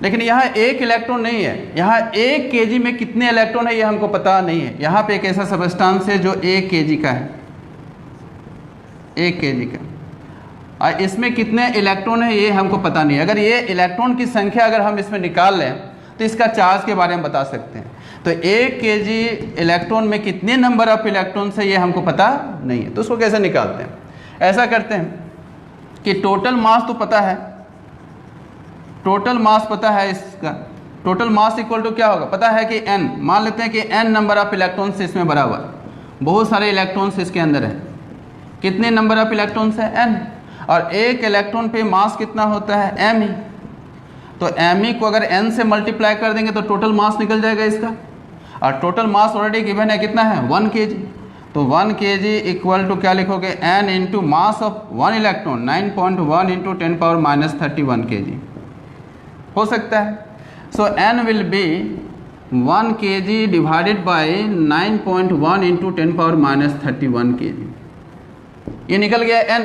लेकिन यहाँ एक इलेक्ट्रॉन नहीं है, यहाँ 1 kg में कितने इलेक्ट्रॉन है ये हमको पता नहीं है। यहाँ पे एक ऐसा सबस्टांस है जो 1 kg का है, 1 kg का, और इसमें कितने इलेक्ट्रॉन है ये हमको पता नहीं है। अगर ये इलेक्ट्रॉन की संख्या अगर हम इसमें निकाल लें तो इसका चार्ज के बारे में बता सकते हैं। तो 1 kg इलेक्ट्रॉन में कितने नंबर ऑफ इलेक्ट्रॉन है ये हमको पता नहीं है। तो उसको कैसे निकालते हैं? ऐसा करते हैं कि टोटल मास तो पता है, टोटल मास पता है, इसका टोटल मास इक्वल टू क्या होगा? पता है कि n, मान लेते हैं कि n नंबर ऑफ इलेक्ट्रॉन्स इसमें भरा हुआ है, बहुत सारे इलेक्ट्रॉन्स इसके अंदर है। कितने नंबर ऑफ इलेक्ट्रॉन्स है? n। और एक इलेक्ट्रॉन पे मास कितना होता है? m ही। तो m ही को अगर n से मल्टीप्लाई कर देंगे तो टोटल मास निकल जाएगा इसका। और टोटल मास ऑलरेडी गिवन है, कितना है? 1 kg। तो 1 kg इक्वल टू क्या लिखोगे? n into mass of 1 electron 9.1 × 10⁻31 kg हो सकता है। सो n will be 1 kg divided by 9.1 × 10⁻31 kg। ये निकल गया n।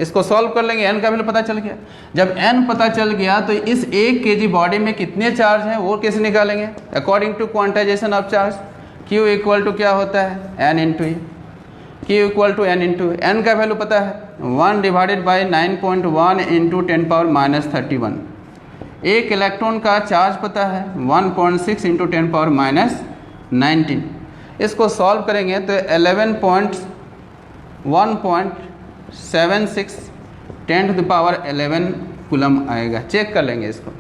इसको सॉल्व कर लेंगे, n का वैल्यू पता चल गया। जब n पता चल गया तो इस 1 kg बॉडी में कितने चार्ज हैं वो कैसे निकालेंगे? According to quantization of charge, q equal to क्या होता है? n into e। q equal to n into n का वैल्यू पता है 1 डिवाइडेड बाय 9.1 × 10⁻31। एक इलेक्ट्रॉन का चार्ज पता है 1.6 × 10⁻19। इसको सॉल्व करेंगे तो 11.1.76 10⁻11 कूलम आएगा। चेक कर लेंगे इसको,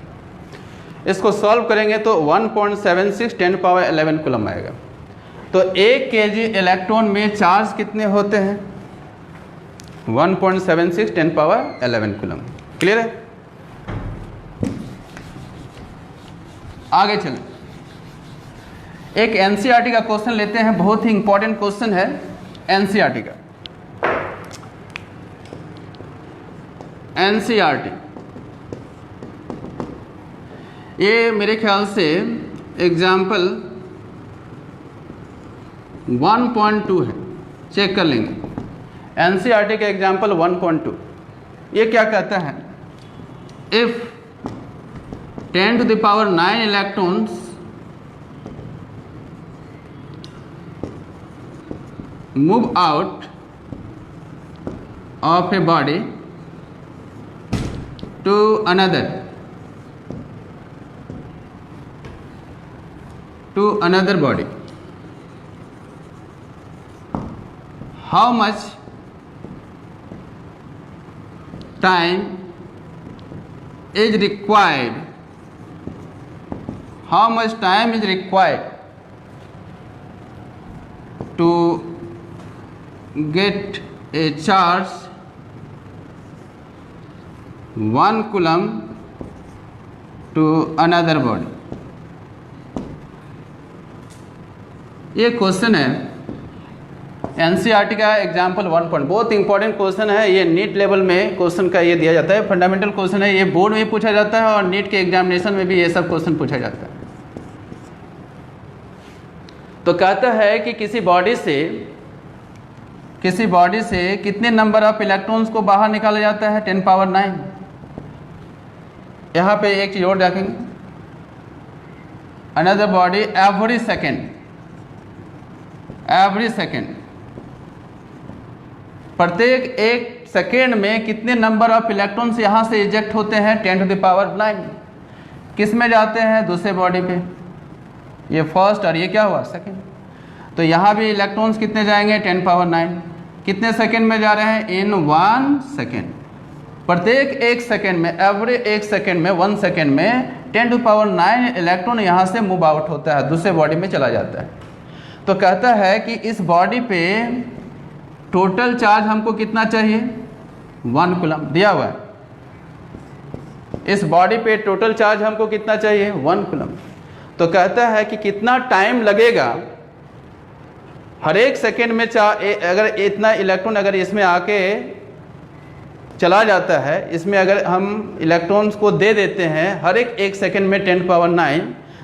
इसको सॉल्व करेंगे तो 1.76 10⁻11 कूलम आएगा। तो 1 kg इलेक्ट्रॉन में चार्ज कितने होते हैं? 1.76 10⁻11 कूलम। क्लियर है? आगे चलें, एक एनसीईआरटी का क्वेश्चन लेते हैं, बहुत ही इंपॉर्टेंट क्वेश्चन है एनसीईआरटी का। एनसीईआरटी ये मेरे ख्याल से एग्जाम्पल 1.2 है, चेक कर लेंगे। एनसीईआरटी का एग्जाम्पल 1.2 ये क्या कहता है? If 10⁹ electrons move out of a body to another body, how much time is required? How much time is required to get a charge 1 coulomb to another body? ये question है NCERT का example 1. बहुत important question है ये। NEET level में question का ये दिया जाता है, फंडामेंटल क्वेश्चन है ये। बोर्ड में पूछा जाता है और नीट के एग्जामिनेशन में भी ये सब क्वेश्चन पूछा जाता है। तो कहता है कि किसी बॉडी से कितने नंबर ऑफ इलेक्ट्रॉन्स को बाहर निकाला जाता है? 10⁹9। यहाँ पे एक चीज और देखेंगे, अनदर बॉडी एवरी सेकेंड, प्रत्येक 1 सेकेंड में कितने नंबर ऑफ इलेक्ट्रॉन्स यहाँ से इजेक्ट होते हैं? 10⁹9। किस में जाते हैं? दूसरे बॉडी पे। ये फर्स्ट और ये क्या हुआ सेकेंड। तो यहाँ भी इलेक्ट्रॉन्स कितने जाएंगे 10 पावर 9, कितने सेकेंड में जा रहे हैं इन 1 सेकेंड। प्रत्येक 1 सेकेंड में, एवरी 1 सेकेंड में, 1 सेकेंड में 10 टू पावर 9 इलेक्ट्रॉन यहाँ से मूव आउट होता है, दूसरे बॉडी में चला जाता है। तो कहता है कि इस बॉडी पे टोटल चार्ज हमको कितना चाहिए 1 कूलम दिया हुआ है। इस बॉडी पे टोटल चार्ज हमको कितना चाहिए 1 कूलम। तो कहता है कि कितना टाइम लगेगा हर एक सेकेंड में अगर इतना इलेक्ट्रॉन अगर इसमें आके चला जाता है, इसमें अगर हम इलेक्ट्रॉन्स को दे देते हैं हर एक 1 सेकेंड में 10 पावर 9,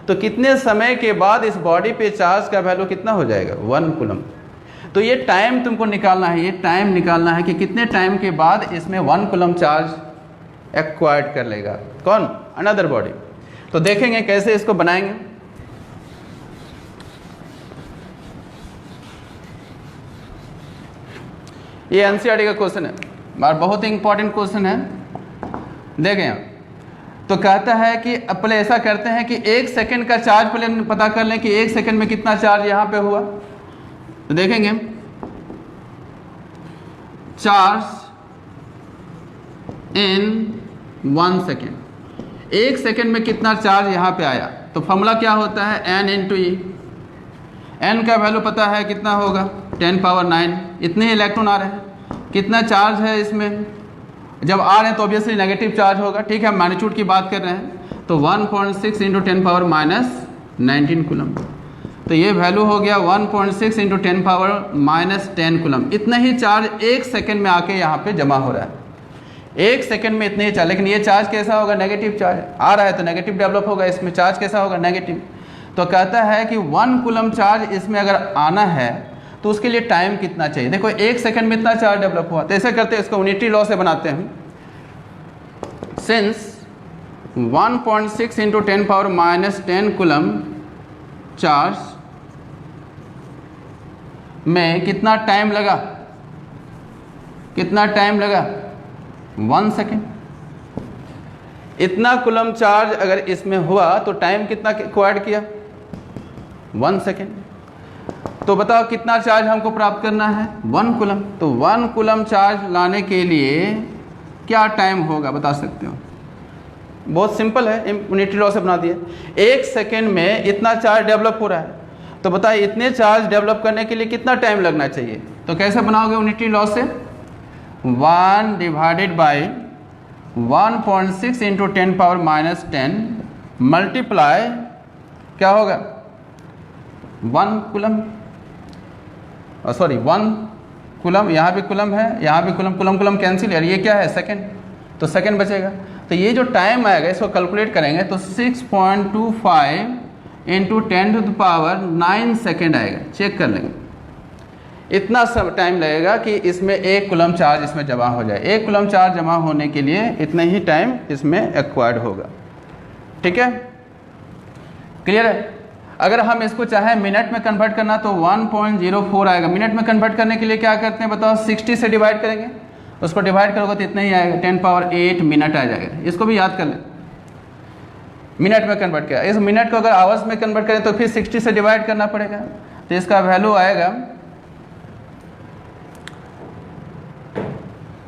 तो कितने समय के बाद इस बॉडी पे चार्ज का वैल्यू कितना हो जाएगा 1 कूलम। तो ये टाइम तुमको निकालना है, ये टाइम निकालना है कि कितने टाइम के बाद इसमें 1 कूलम चार्ज एक्वायर्ड कर लेगा कौन, अनदर बॉडी। तो देखेंगे कैसे इसको बनाएंगे। ये एनसीईआरटी का क्वेश्चन है और बहुत ही इंपॉर्टेंट क्वेश्चन है, देखें। तो कहता है कि पहले ऐसा करते हैं कि 1 सेकेंड का चार्ज पहले पता कर लें कि 1 सेकेंड में कितना चार्ज यहाँ पे हुआ। तो देखेंगे चार्ज इन 1 सेकेंड, 1 सेकेंड में कितना चार्ज यहाँ पे आया। तो फॉर्मूला क्या होता है n इंटू ई। n का वैल्यू पता है कितना होगा 10 पावर 9, इतने ही इलेक्ट्रॉन आ रहे हैं। कितना चार्ज है इसमें, जब आ रहे हैं तो ऑब्वियसली नेगेटिव चार्ज होगा, ठीक है, मैग्नीट्यूड की बात कर रहे हैं। तो 1.6 इंटू 10 पावर माइनस 19 कूलम। तो ये वैल्यू हो गया 1.6 इंटू 10 पावर माइनस 10 कूलम। इतना ही चार्ज 1 सेकेंड में आके यहाँ पे जमा हो रहा है, 1 सेकेंड में इतने ही चार्ज। लेकिन ये चार्ज कैसा होगा, नेगेटिव चार्ज आ रहा है तो नेगेटिव डेवलप होगा, इसमें चार्ज कैसा होगा, नेगेटिव। तो कहता है कि 1 कूलम चार्ज इसमें अगर आना है तो उसके लिए टाइम कितना चाहिए। देखो 1 सेकेंड में इतना चार्ज डेवलप हुआ, तो ऐसे करते हैं, इसको यूनिटी लॉ से बनाते हैं। Since 1.6 into 10 power minus 10 coulomb charge में कितना टाइम लगा, कितना टाइम लगा 1 सेकेंड। इतना कूलम चार्ज अगर इसमें हुआ तो टाइम कितना एक्वायर्ड किया 1 सेकेंड। तो बताओ कितना चार्ज हमको प्राप्त करना है 1 कूलम। तो 1 कूलम चार्ज लाने के लिए क्या टाइम होगा बता सकते हो। बहुत सिंपल है, यूनिटी लॉ से बना दिए। 1 सेकेंड में इतना चार्ज डेवलप हो रहा है, तो बताइए इतने चार्ज डेवलप करने के लिए कितना टाइम लगना चाहिए। तो कैसे बनाओगे यूनिटी लॉ से, 1 divided by 1.6 into 10 power minus 10 multiply क्या होगा 1 कूलम, सॉरी 1 कूलम, यहाँ भी कूलम है, यहाँ भी कूलम, कूलम कूलम कैंसिल, यार ये क्या है सेकेंड, तो सेकेंड बचेगा। तो ये जो टाइम आएगा इसको कैलकुलेट करेंगे तो 6.25 into 10 to the power 9 second आएगा। चेक कर लेंगे, इतना सब टाइम लगेगा कि इसमें 1 कूलम चार्ज इसमें जमा हो जाए। 1 कूलम चार्ज जमा होने के लिए इतना ही टाइम इसमें एक्वायर्ड होगा। ठीक है, क्लियर है। अगर हम इसको चाहें मिनट में कन्वर्ट करना तो 1.04 आएगा। मिनट में कन्वर्ट करने के लिए क्या करते हैं बताओ, 60 से डिवाइड करेंगे, उसको डिवाइड करोगे तो इतना ही आएगा, 10 पावर 8 मिनट आ जाएगा। इसको भी याद कर लें, मिनट में कन्वर्ट किया। इस मिनट को अगर आवर्स में कन्वर्ट करें तो फिर 60 से डिवाइड करना पड़ेगा, तो इसका वैल्यू आएगा,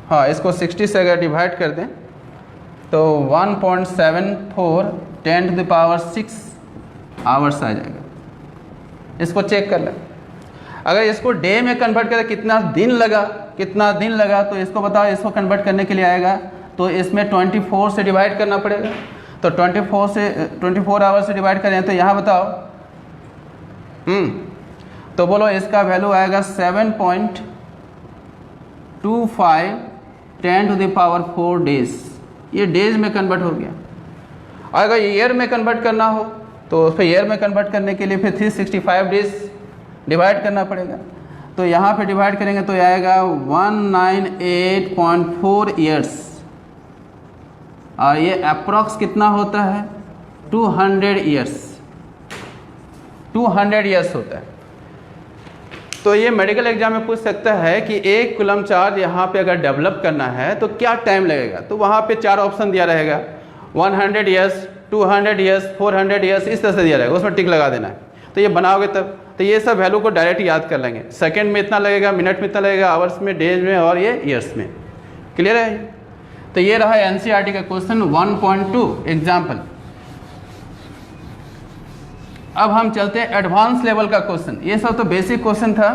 हाँ इसको 60 से अगर डिवाइड कर दें तो 1.74 10 टू द पावर 6 आवर्स आ जाएगा। इसको चेक कर लें। अगर इसको डे में कन्वर्ट करें कितना दिन लगा, कितना दिन लगा, तो इसको बताओ, इसको कन्वर्ट करने के लिए आएगा तो इसमें 24 से डिवाइड करना पड़ेगा। तो 24 आवर्स से डिवाइड करें तो यहाँ बताओ, तो बोलो इसका वैल्यू आएगा 7.25 10 टू द पावर 4 डेज। ये डेज में कन्वर्ट हो गया। अगर ईयर में कन्वर्ट करना हो तो फिर ईयर में कन्वर्ट करने के लिए फिर 365 डेज डिवाइड करना पड़ेगा। तो यहाँ पे डिवाइड करेंगे तो आएगा 198.4 ईयर्स, और ये अप्रॉक्स कितना होता है 200 ईयर्स, 200 ईयर्स होता है। तो ये मेडिकल एग्जाम में पूछ सकता है कि 1 कूलम चार्ज यहाँ पे अगर डेवलप करना है तो क्या टाइम लगेगा। तो वहाँ पे 4 ऑप्शन दिया रहेगा, 100 ईयर्स, 200 ईयर्स, 400 ईयर्स, इस तरह से दिया रहेगा, उसमें टिक लगा देना है। तो ये बनाओगे तब, तो ये सब वैल्यू को डायरेक्ट याद कर लेंगे। सेकंड में इतना लगेगा, मिनट में इतना लगेगा, आवर्स में, डेज में और ये ईयर्स में। क्लियर है? तो ये रहा एनसीईआरटी का क्वेश्चन 1.2 एग्जाम्पल। अब हम चलते हैं एडवांस लेवल का क्वेश्चन। ये सब तो बेसिक क्वेश्चन था।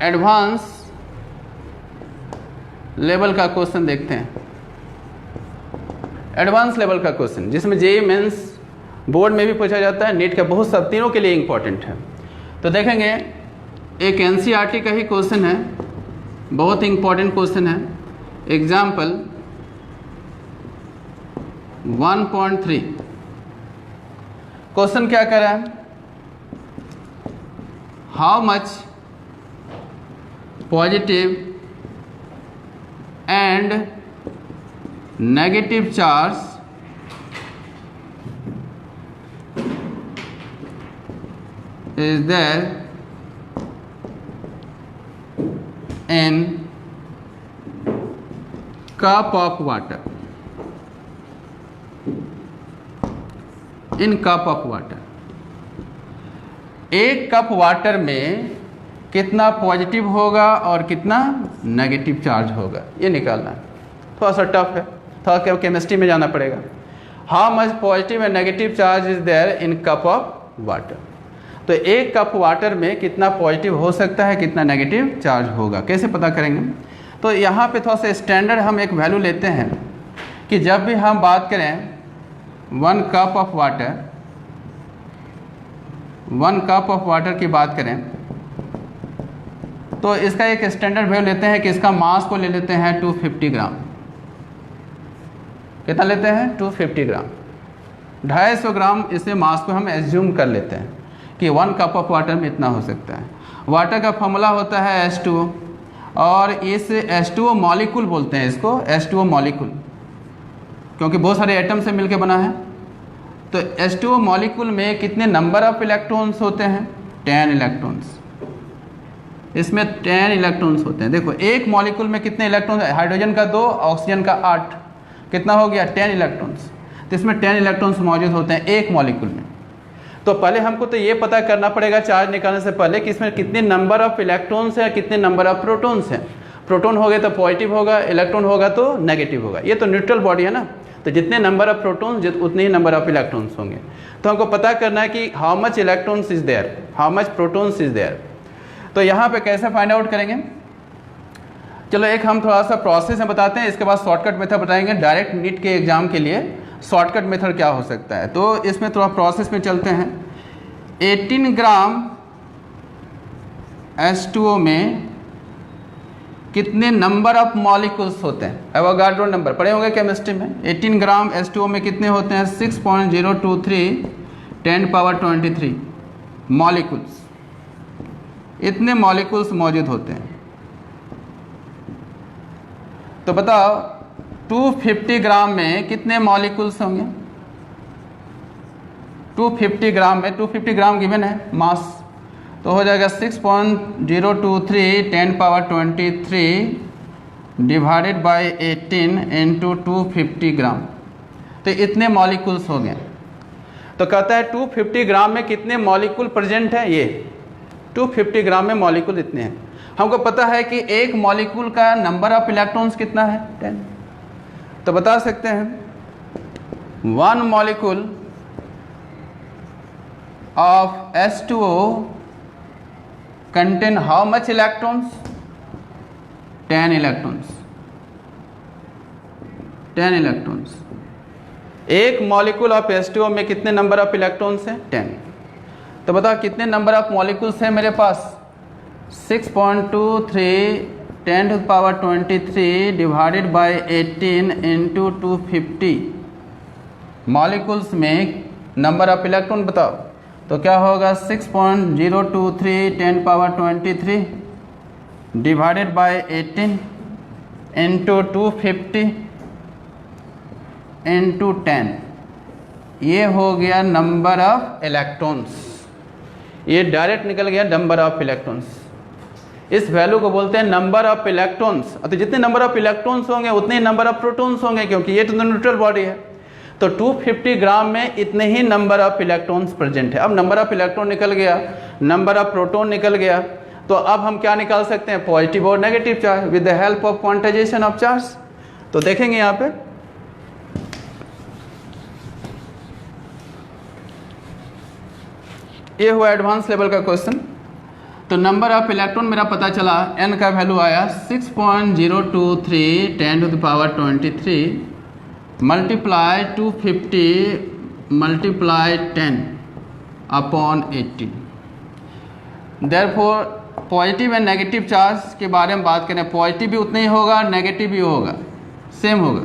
एडवांस लेवल का क्वेश्चन देखते हैं। एडवांस लेवल का क्वेश्चन जिसमें जेईई मेंस बोर्ड में भी पूछा जाता है, नीट का बहुत सब तीनों के लिए इंपॉर्टेंट है। तो देखेंगे एक एनसीईआरटी का ही क्वेश्चन है, बहुत इंपॉर्टेंट क्वेश्चन है। एग्जाम्पल 1.3 क्वेश्चन क्या कर रहा है? How much positive and negative charge is there in cup of water, in cup of water। एक कप वाटर में कितना पॉजिटिव होगा और कितना नेगेटिव चार्ज होगा, ये निकालना है। थोड़ा सा टफ है, थोड़ा केमिस्ट्री में जाना पड़ेगा। How much positive and negative charge is there in cup of water. तो एक कप वाटर में कितना पॉजिटिव हो सकता है, कितना नेगेटिव चार्ज होगा, कैसे पता करेंगे? तो यहाँ पे थोड़ा सा स्टैंडर्ड हम एक वैल्यू लेते हैं कि जब भी हम बात करें 1 cup of water, 1 cup of water की बात करें तो इसका एक स्टैंडर्ड वैल्यू लेते हैं कि इसका मास को ले लेते हैं 250 ग्राम। कितना लेते हैं? 250 ग्राम। 250 ग्राम इसमें मास को हम एज्यूम कर लेते हैं कि 1 कप ऑफ वाटर में इतना हो सकता है। वाटर का फॉर्मूला होता है H2O, और इस H2O मॉलिक्यूल बोलते हैं इसको, H2O मॉलिक्यूल, क्योंकि बहुत सारे एटम से मिलकर बना है। तो H2O मॉलिक्यूल में कितने नंबर ऑफ इलेक्ट्रॉन्स होते हैं? 10 इलेक्ट्रॉन्स। इसमें 10 इलेक्ट्रॉन्स होते हैं। देखो एक मॉलिक्यूल में कितने इलेक्ट्रॉन्स? हाइड्रोजन का 2, ऑक्सीजन का 8, कितना हो गया? 10 इलेक्ट्रॉन्स। तो इसमें 10 इलेक्ट्रॉन्स मौजूद होते हैं एक मॉलिक्यूल में। तो पहले हमको तो ये पता करना पड़ेगा चार्ज निकालने से पहले कि इसमें कितने नंबर ऑफ इलेक्ट्रॉन्स हैं, कितने नंबर ऑफ प्रोटॉन्स हैं। प्रोटॉन हो गए तो पॉजिटिव होगा, इलेक्ट्रॉन होगा तो नेगेटिव होगा। ये तो न्यूट्रल बॉडी है ना, तो जितने नंबर ऑफ प्रोटॉन्स उतने ही नंबर ऑफ इलेक्ट्रॉन्स होंगे। तो हमको पता करना है कि how much electrons is there, how much protons is there. तो यहाँ पे कैसे फाइंड आउट करेंगे? चलो एक हम थोड़ा सा प्रोसेस में बताते हैं, इसके बाद शॉर्टकट मेथड बताएंगे। डायरेक्ट नीट के एग्जाम के लिए शॉर्टकट मेथड क्या हो सकता है, तो इसमें थोड़ा प्रोसेस में चलते हैं। 18 ग्राम H2O में कितने नंबर ऑफ मॉलिक्यूल्स होते हैं? एवोगाड्रो नंबर पढ़े होंगे केमिस्ट्री में। 18 ग्राम H2O में कितने होते हैं? 6.023 10⁻23 मॉलिक्यूल्स। इतने मॉलिक्यूल्स मौजूद होते हैं। तो बताओ 250 ग्राम में कितने मॉलिक्यूल्स होंगे? 250 ग्राम में, 250 ग्राम गिवन है मास, तो हो जाएगा 6.023 10⁻23 डिवाइडेड बाय 18 इंटू 250 ग्राम। तो इतने मॉलिक्यूल्स हो गए। तो कहता है 250 ग्राम में कितने मॉलिक्यूल प्रेजेंट है? ये 250 ग्राम में मॉलिक्यूल इतने हैं। हमको पता है कि एक मॉलिक्यूल का नंबर ऑफ इलेक्ट्रॉन्स कितना है? 10। तो बता सकते हैं 1 molecule of H2O contain how much electrons? 10 electrons। 10 electrons। एक मॉलिक्यूल ऑफ H2O में कितने नंबर ऑफ इलेक्ट्रॉन्स हैं? 10। तो बताओ कितने नंबर ऑफ मॉलिक्यूल्स हैं मेरे पास? 6.23 10⁻23 डिवाइडेड बाय 18 इंटू 250 मॉलिक्यूल्स में नंबर ऑफ इलेक्ट्रॉन बताओ। तो क्या होगा? 6.023 10⁻23 डिवाइडेड बाय 18 इंटू 250 इंटू 10। ये हो गया नंबर ऑफ इलेक्ट्रॉन्स। ये डायरेक्ट निकल गया नंबर ऑफ इलेक्ट्रॉन्स। इस वैल्यू को बोलते हैं नंबर ऑफ इलेक्ट्रॉन्स। तो जितने नंबर ऑफ इलेक्ट्रॉन्स होंगे उतने ही नंबर ऑफ प्रोटॉन्स होंगे, क्योंकि ये तो न्यूट्रल बॉडी है। तो 250 ग्राम में इतने ही नंबर ऑफ इलेक्ट्रॉन्स प्रेजेंट है। अब नंबर ऑफ इलेक्ट्रॉन निकल गया, नंबर ऑफ प्रोटॉन निकल गया, तो अब हम क्या निकाल सकते हैं, पॉजिटिव और negative charge with the help of quantization of charge. तो देखेंगे यहाँ पे ये हुआ एडवांस लेवल का क्वेश्चन। तो नंबर ऑफ इलेक्ट्रॉन मेरा पता चला, n का वैल्यू आया 6.023 10 to the power 23 multiply 250 multiply 10 upon 80। Therefore positive and negative charge के बारे में बात करें, पॉजिटिव भी उतना ही होगा, नेगेटिव भी होगा, सेम होगा,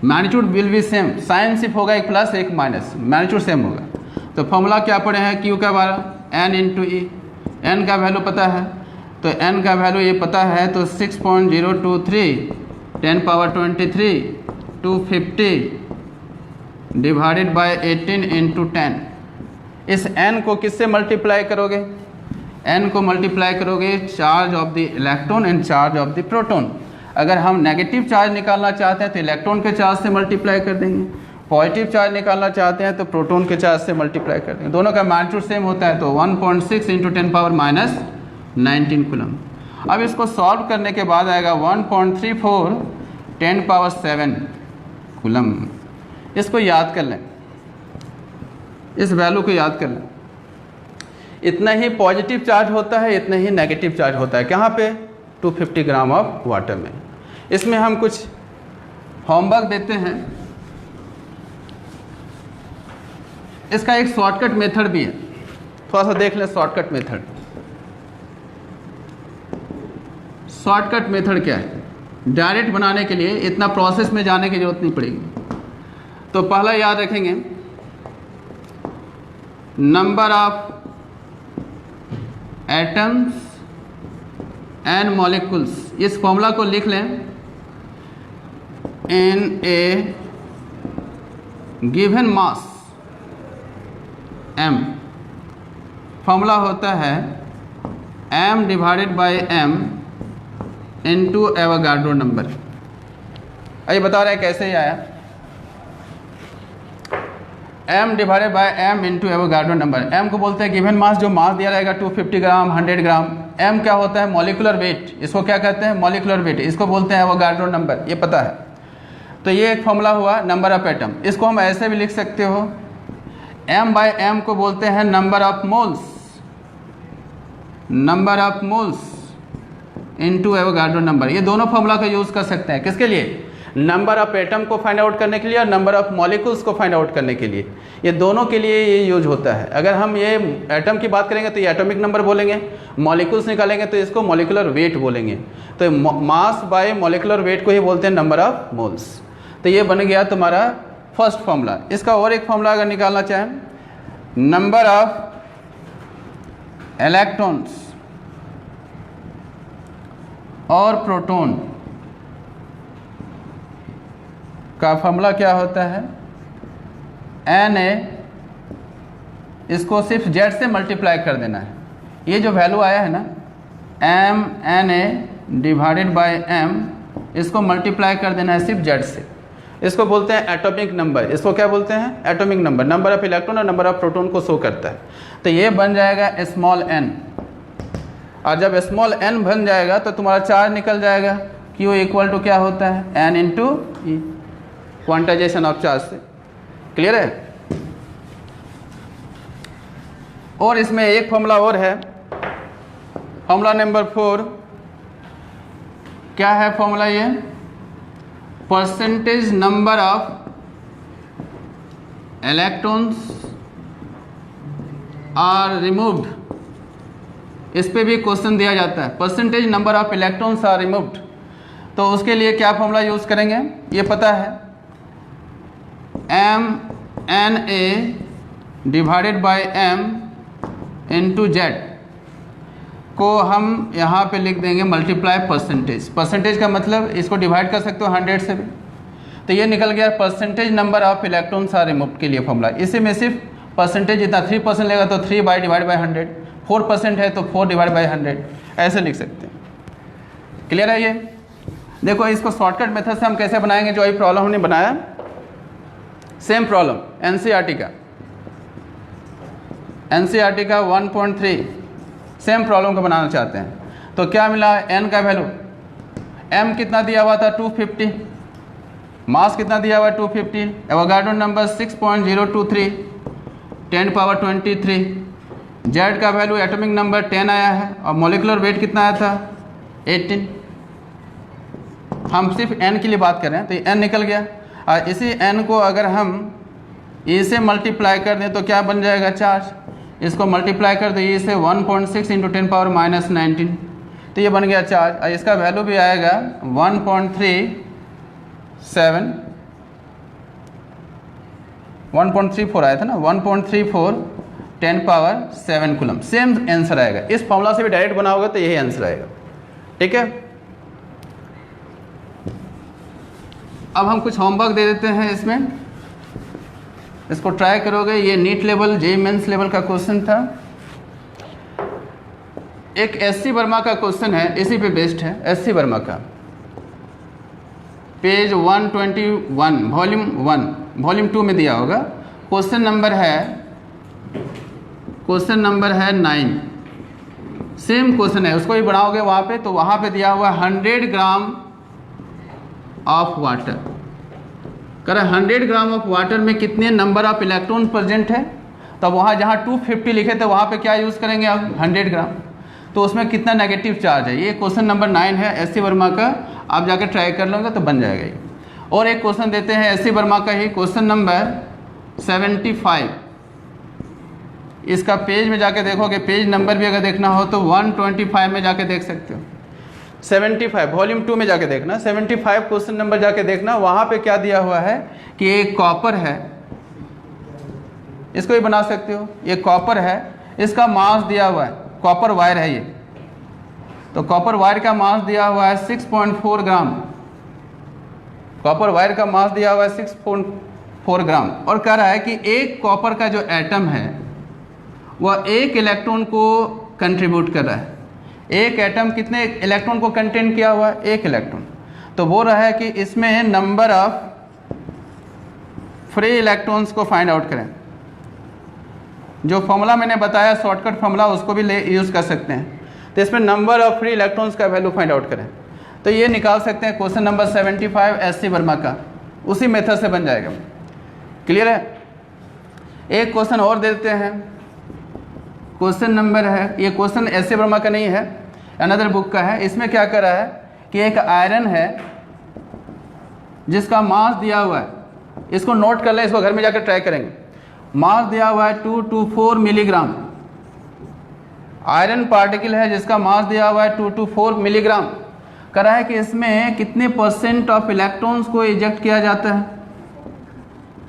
magnitude will be same, sign सिर्फ होगा एक प्लस एक माइनस, मैग्नीट्यूड सेम होगा। तो फॉर्मूला क्या पढ़े हैं, क्यू का बारा n इंटू ई, n का वैल्यू पता है, तो n का वैल्यू ये पता है, तो 6.023 10 पावर 23 250 डिवाइडेड बाय 18 इंटू 10। इस n को किससे मल्टीप्लाई करोगे, n को मल्टीप्लाई करोगे charge of the electron and charge of the proton. अगर हम नेगेटिव चार्ज निकालना चाहते हैं तो इलेक्ट्रॉन के चार्ज से मल्टीप्लाई कर देंगे, पॉजिटिव चार्ज निकालना चाहते हैं तो प्रोटॉन के चार्ज से मल्टीप्लाई कर देंगे, दोनों का मैग्नीट्यूड सेम होता है, तो 1.6 इंटू 10 पावर माइनस 19 कूलम। अब इसको सॉल्व करने के बाद आएगा 1.34 10 पावर 7 कूलम। इसको याद कर लें, इस वैल्यू को याद कर लें। इतना ही पॉजिटिव चार्ज होता है, इतना ही नेगेटिव चार्ज होता है, कहाँ पे, 250 ग्राम ऑफ वाटर में। इसमें हम कुछ होमवर्क देते हैं, इसका एक शॉर्टकट मेथड भी है, थोड़ा सा देख लें शॉर्टकट मेथड। शॉर्टकट मेथड क्या है, डायरेक्ट बनाने के लिए इतना प्रोसेस में जाने की जरूरत नहीं पड़ेगी। तो पहला याद रखेंगे, number of atoms and molecules, इस फॉर्मूला को लिख लें, इन ए गिवन मास m, फॉर्मूला होता है m divided by m into Avogadro number. आइए बता रहे हैं कैसे ही आया, m divided by m into Avogadro number. m को बोलते हैं गिवन मास, जो मास दिया रहेगा 250 ग्राम 100 ग्राम। m क्या होता है, मॉलिक्यूलर वेट, इसको क्या कहते हैं, मॉलिक्यूलर वेट, इसको बोलते हैं एवोगाड्रो नंबर, ये पता है। तो ये एक फॉर्मूला हुआ नंबर ऑफ एटम। इसको हम ऐसे भी लिख सकते हो, m बाय m को बोलते हैं number of moles, number of moles into Avogadro number. ये दोनों फॉर्मूला का यूज़ कर सकते हैं, किसके लिए, नंबर ऑफ एटम को फाइंड आउट करने के लिए और नंबर ऑफ मॉलिक्यूल्स को फाइंड आउट करने के लिए, ये दोनों के लिए ये यूज होता है। अगर हम ये एटम की बात करेंगे तो ये एटॉमिक नंबर बोलेंगे, मॉलिक्यूल्स निकालेंगे तो इसको मॉलिक्यूलर वेट बोलेंगे। तो मास बाय मॉलिक्यूलर वेट को ही बोलते हैं नंबर ऑफ मोल्स। तो ये बन गया तुम्हारा फर्स्ट फॉर्मूला। इसका और एक फॉर्मूला अगर निकालना चाहें, नंबर ऑफ इलेक्ट्रॉन्स और प्रोटॉन का फॉर्मूला क्या होता है, Na, इसको सिर्फ Z से मल्टीप्लाई कर देना है। ये जो वैल्यू आया है ना m Na divided by m, इसको मल्टीप्लाई कर देना है सिर्फ Z से। इसको बोलते हैं एटॉमिक नंबर। इसको क्या बोलते हैं, atomic number, number of electron और नंबर ऑफ प्रोटॉन को शो करता है। तो ये बन जाएगा स्मॉल n, और जब स्मॉल n बन जाएगा तो तुम्हारा चार्ज निकल जाएगा, Q इक्वल टू क्या होता है, n into E, quantization of charge से। क्लियर है। और इसमें एक फॉर्मूला और है, फॉर्मूला नंबर 4। क्या है फॉर्मूला, ये percentage number of electrons are removed. इस पे भी क्वेश्चन दिया जाता है, percentage number of electrons are removed. तो उसके लिए क्या फॉर्मूला यूज़ करेंगे, ये पता है, m Na divided by m into Z को हम यहाँ पे लिख देंगे मल्टीप्लाई परसेंटेज। परसेंटेज का मतलब इसको डिवाइड कर सकते हो 100 से भी, तो ये निकल गया percentage number of electrons are removed के लिए फॉर्मूला। इसी में सिर्फ परसेंटेज जितना 3% लेगा तो 3 बाई डिवाइड बाई 100, 4% है तो 4 डिवाइड बाई 100, ऐसे लिख सकते हैं। क्लियर है। ये देखो, इसको शॉर्टकट मेथड से हम कैसे बनाएंगे, जो अभी प्रॉब्लम हमने बनाया। सेम प्रॉब्लम एनसीईआरटी का 1.3 सेम प्रॉब्लम को बनाना चाहते हैं। तो क्या मिला, n का वैल्यू, m कितना दिया हुआ था 250, मास कितना दिया हुआ है 250, एवोगाड्रो नंबर 6.023 10 पावर 23, z का वैल्यू एटॉमिक नंबर 10 आया है और मॉलिक्यूलर वेट कितना आया था 18। हम सिर्फ n के लिए बात कर रहे हैं तो ये n निकल गया और इसी n को अगर हम e से मल्टीप्लाई कर दें तो क्या बन जाएगा चार्ज। इसको मल्टीप्लाई कर दें e से 1.6 इंटू 10 पावर माइनस 19 तो ये बन गया चार्ज और इसका वैल्यू भी आएगा 1.34 आया था ना, 1.34 10 पावर 7 कूलम। सेम आंसर आएगा, इस फॉर्मूला से भी डायरेक्ट बनाओगे तो यही आंसर आएगा। ठीक है, अब हम कुछ होमवर्क दे देते हैं इसमें, इसको ट्राई करोगे। ये NEET level JEE mains level का क्वेश्चन था, एक एससी वर्मा का क्वेश्चन है, इसी पे बेस्ड है। एससी वर्मा का पेज 121 वॉल्यूम 2 में दिया होगा। क्वेश्चन नंबर है 9। सेम क्वेश्चन है, उसको ही बनाओगे वहाँ पे, तो वहाँ पे दिया हुआ 100 ग्राम ऑफ वाटर। कर 100 ग्राम ऑफ वाटर में कितने नंबर ऑफ इलेक्ट्रॉन प्रेजेंट है। तब वहाँ जहाँ 250 लिखे थे वहाँ पे क्या यूज़ करेंगे आप 100 ग्राम, तो उसमें कितना नेगेटिव चार्ज है। ये क्वेश्चन नंबर 9 है एससी वर्मा का, आप जाकर ट्राई कर लोगे तो बन जाएगा ये। और एक क्वेश्चन देते हैं एससी वर्मा का ही, क्वेश्चन नंबर 75। इसका पेज में जाके देखोगे, पेज नंबर भी अगर देखना हो तो 125 में जाके देख सकते हो। 75 वॉल्यूम 2 में जाके देखना, 75 क्वेश्चन नंबर जाके देखना। वहाँ पे क्या दिया हुआ है कि एक कॉपर है, इसको भी बना सकते हो। ये कॉपर है, इसका मास दिया हुआ है, कॉपर वायर है ये, तो कॉपर वायर का मास दिया हुआ है 6.4 ग्राम। कॉपर वायर का मास दिया हुआ है 6.4 ग्राम और कह रहा है कि एक कॉपर का जो एटम है वह एक इलेक्ट्रॉन को कंट्रीब्यूट कर रहा है। एक एटम कितने इलेक्ट्रॉन को कंटेन किया हुआ है, एक इलेक्ट्रॉन। तो बोल रहा है कि इसमें नंबर ऑफ फ्री इलेक्ट्रॉन्स को फाइंड आउट करें। जो फॉर्मूला मैंने बताया शॉर्टकट फॉर्मूला, उसको भी यूज़ कर सकते हैं। तो इसमें नंबर ऑफ फ्री इलेक्ट्रॉन्स का वैल्यू फाइंड आउट करें, तो ये निकाल सकते हैं। क्वेश्चन नंबर 75 एससी वर्मा का, उसी मेथड से बन जाएगा। क्लियर है। एक क्वेश्चन और देते हैं, क्वेश्चन नंबर है, ये क्वेश्चन एससी वर्मा का नहीं है, अनदर बुक का है। इसमें क्या कर रहा है कि एक आयरन है जिसका मास दिया हुआ है, इसको नोट कर लें, इसको घर में जाकर ट्राई करेंगे। मास दिया हुआ है 224 मिलीग्राम। आयरन पार्टिकल है जिसका मास दिया हुआ है 224 मिलीग्राम। कह रहा है कि इसमें कितने परसेंट ऑफ इलेक्ट्रॉन्स को इजेक्ट किया जाता है,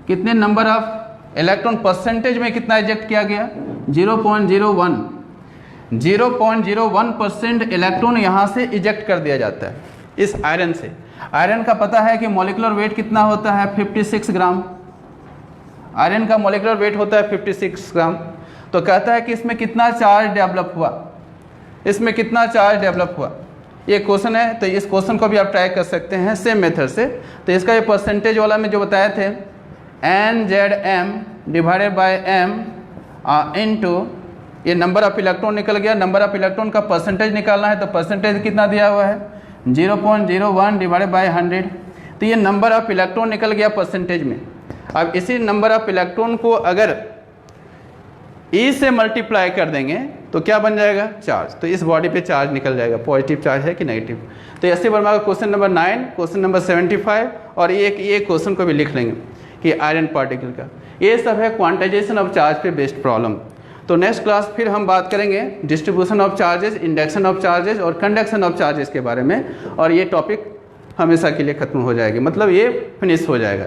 कितने नंबर ऑफ इलेक्ट्रॉन परसेंटेज में कितना इजेक्ट किया गया 0.01% इलेक्ट्रॉन यहाँ से इजेक्ट कर दिया जाता है इस आयरन से। आयरन का पता है कि मॉलिक्यूलर वेट कितना होता है 56 ग्राम। आयरन का मॉलिक्यूलर वेट होता है 56 ग्राम। तो कहता है कि इसमें कितना चार्ज डेवलप हुआ, इसमें कितना चार्ज डेवलप हुआ। ये क्वेश्चन है, तो इस क्वेश्चन को भी आप ट्राई कर सकते हैं सेम मेथड से। तो इसका ये परसेंटेज वाला में जो बताए थे NZM divided by M into ये नंबर ऑफ इलेक्ट्रॉन निकल गया। नंबर ऑफ इलेक्ट्रॉन का परसेंटेज निकालना है, तो परसेंटेज कितना दिया हुआ है 0.01 डिवाइडेड बाय 100। तो ये नंबर ऑफ इलेक्ट्रॉन निकल गया परसेंटेज में। अब इसी नंबर ऑफ इलेक्ट्रॉन को अगर E से मल्टीप्लाई कर देंगे तो क्या बन जाएगा चार्ज। तो इस बॉडी पे चार्ज निकल जाएगा, पॉजिटिव चार्ज है कि नेगेटिव। तो एससी वर्मा का क्वेश्चन नंबर 9, क्वेश्चन नंबर 75 और ये क्वेश्चन को भी लिख लेंगे कि आयरन पार्टिकल का। ये सब है क्वांटाइजेशन ऑफ चार्ज पे बेस्ड प्रॉब्लम। तो नेक्स्ट क्लास फिर हम बात करेंगे distribution of charges, induction of charges और कंडक्शन ऑफ चार्जेस के बारे में, और ये टॉपिक हमेशा के लिए ख़त्म हो जाएगी, मतलब ये फिनिश हो जाएगा।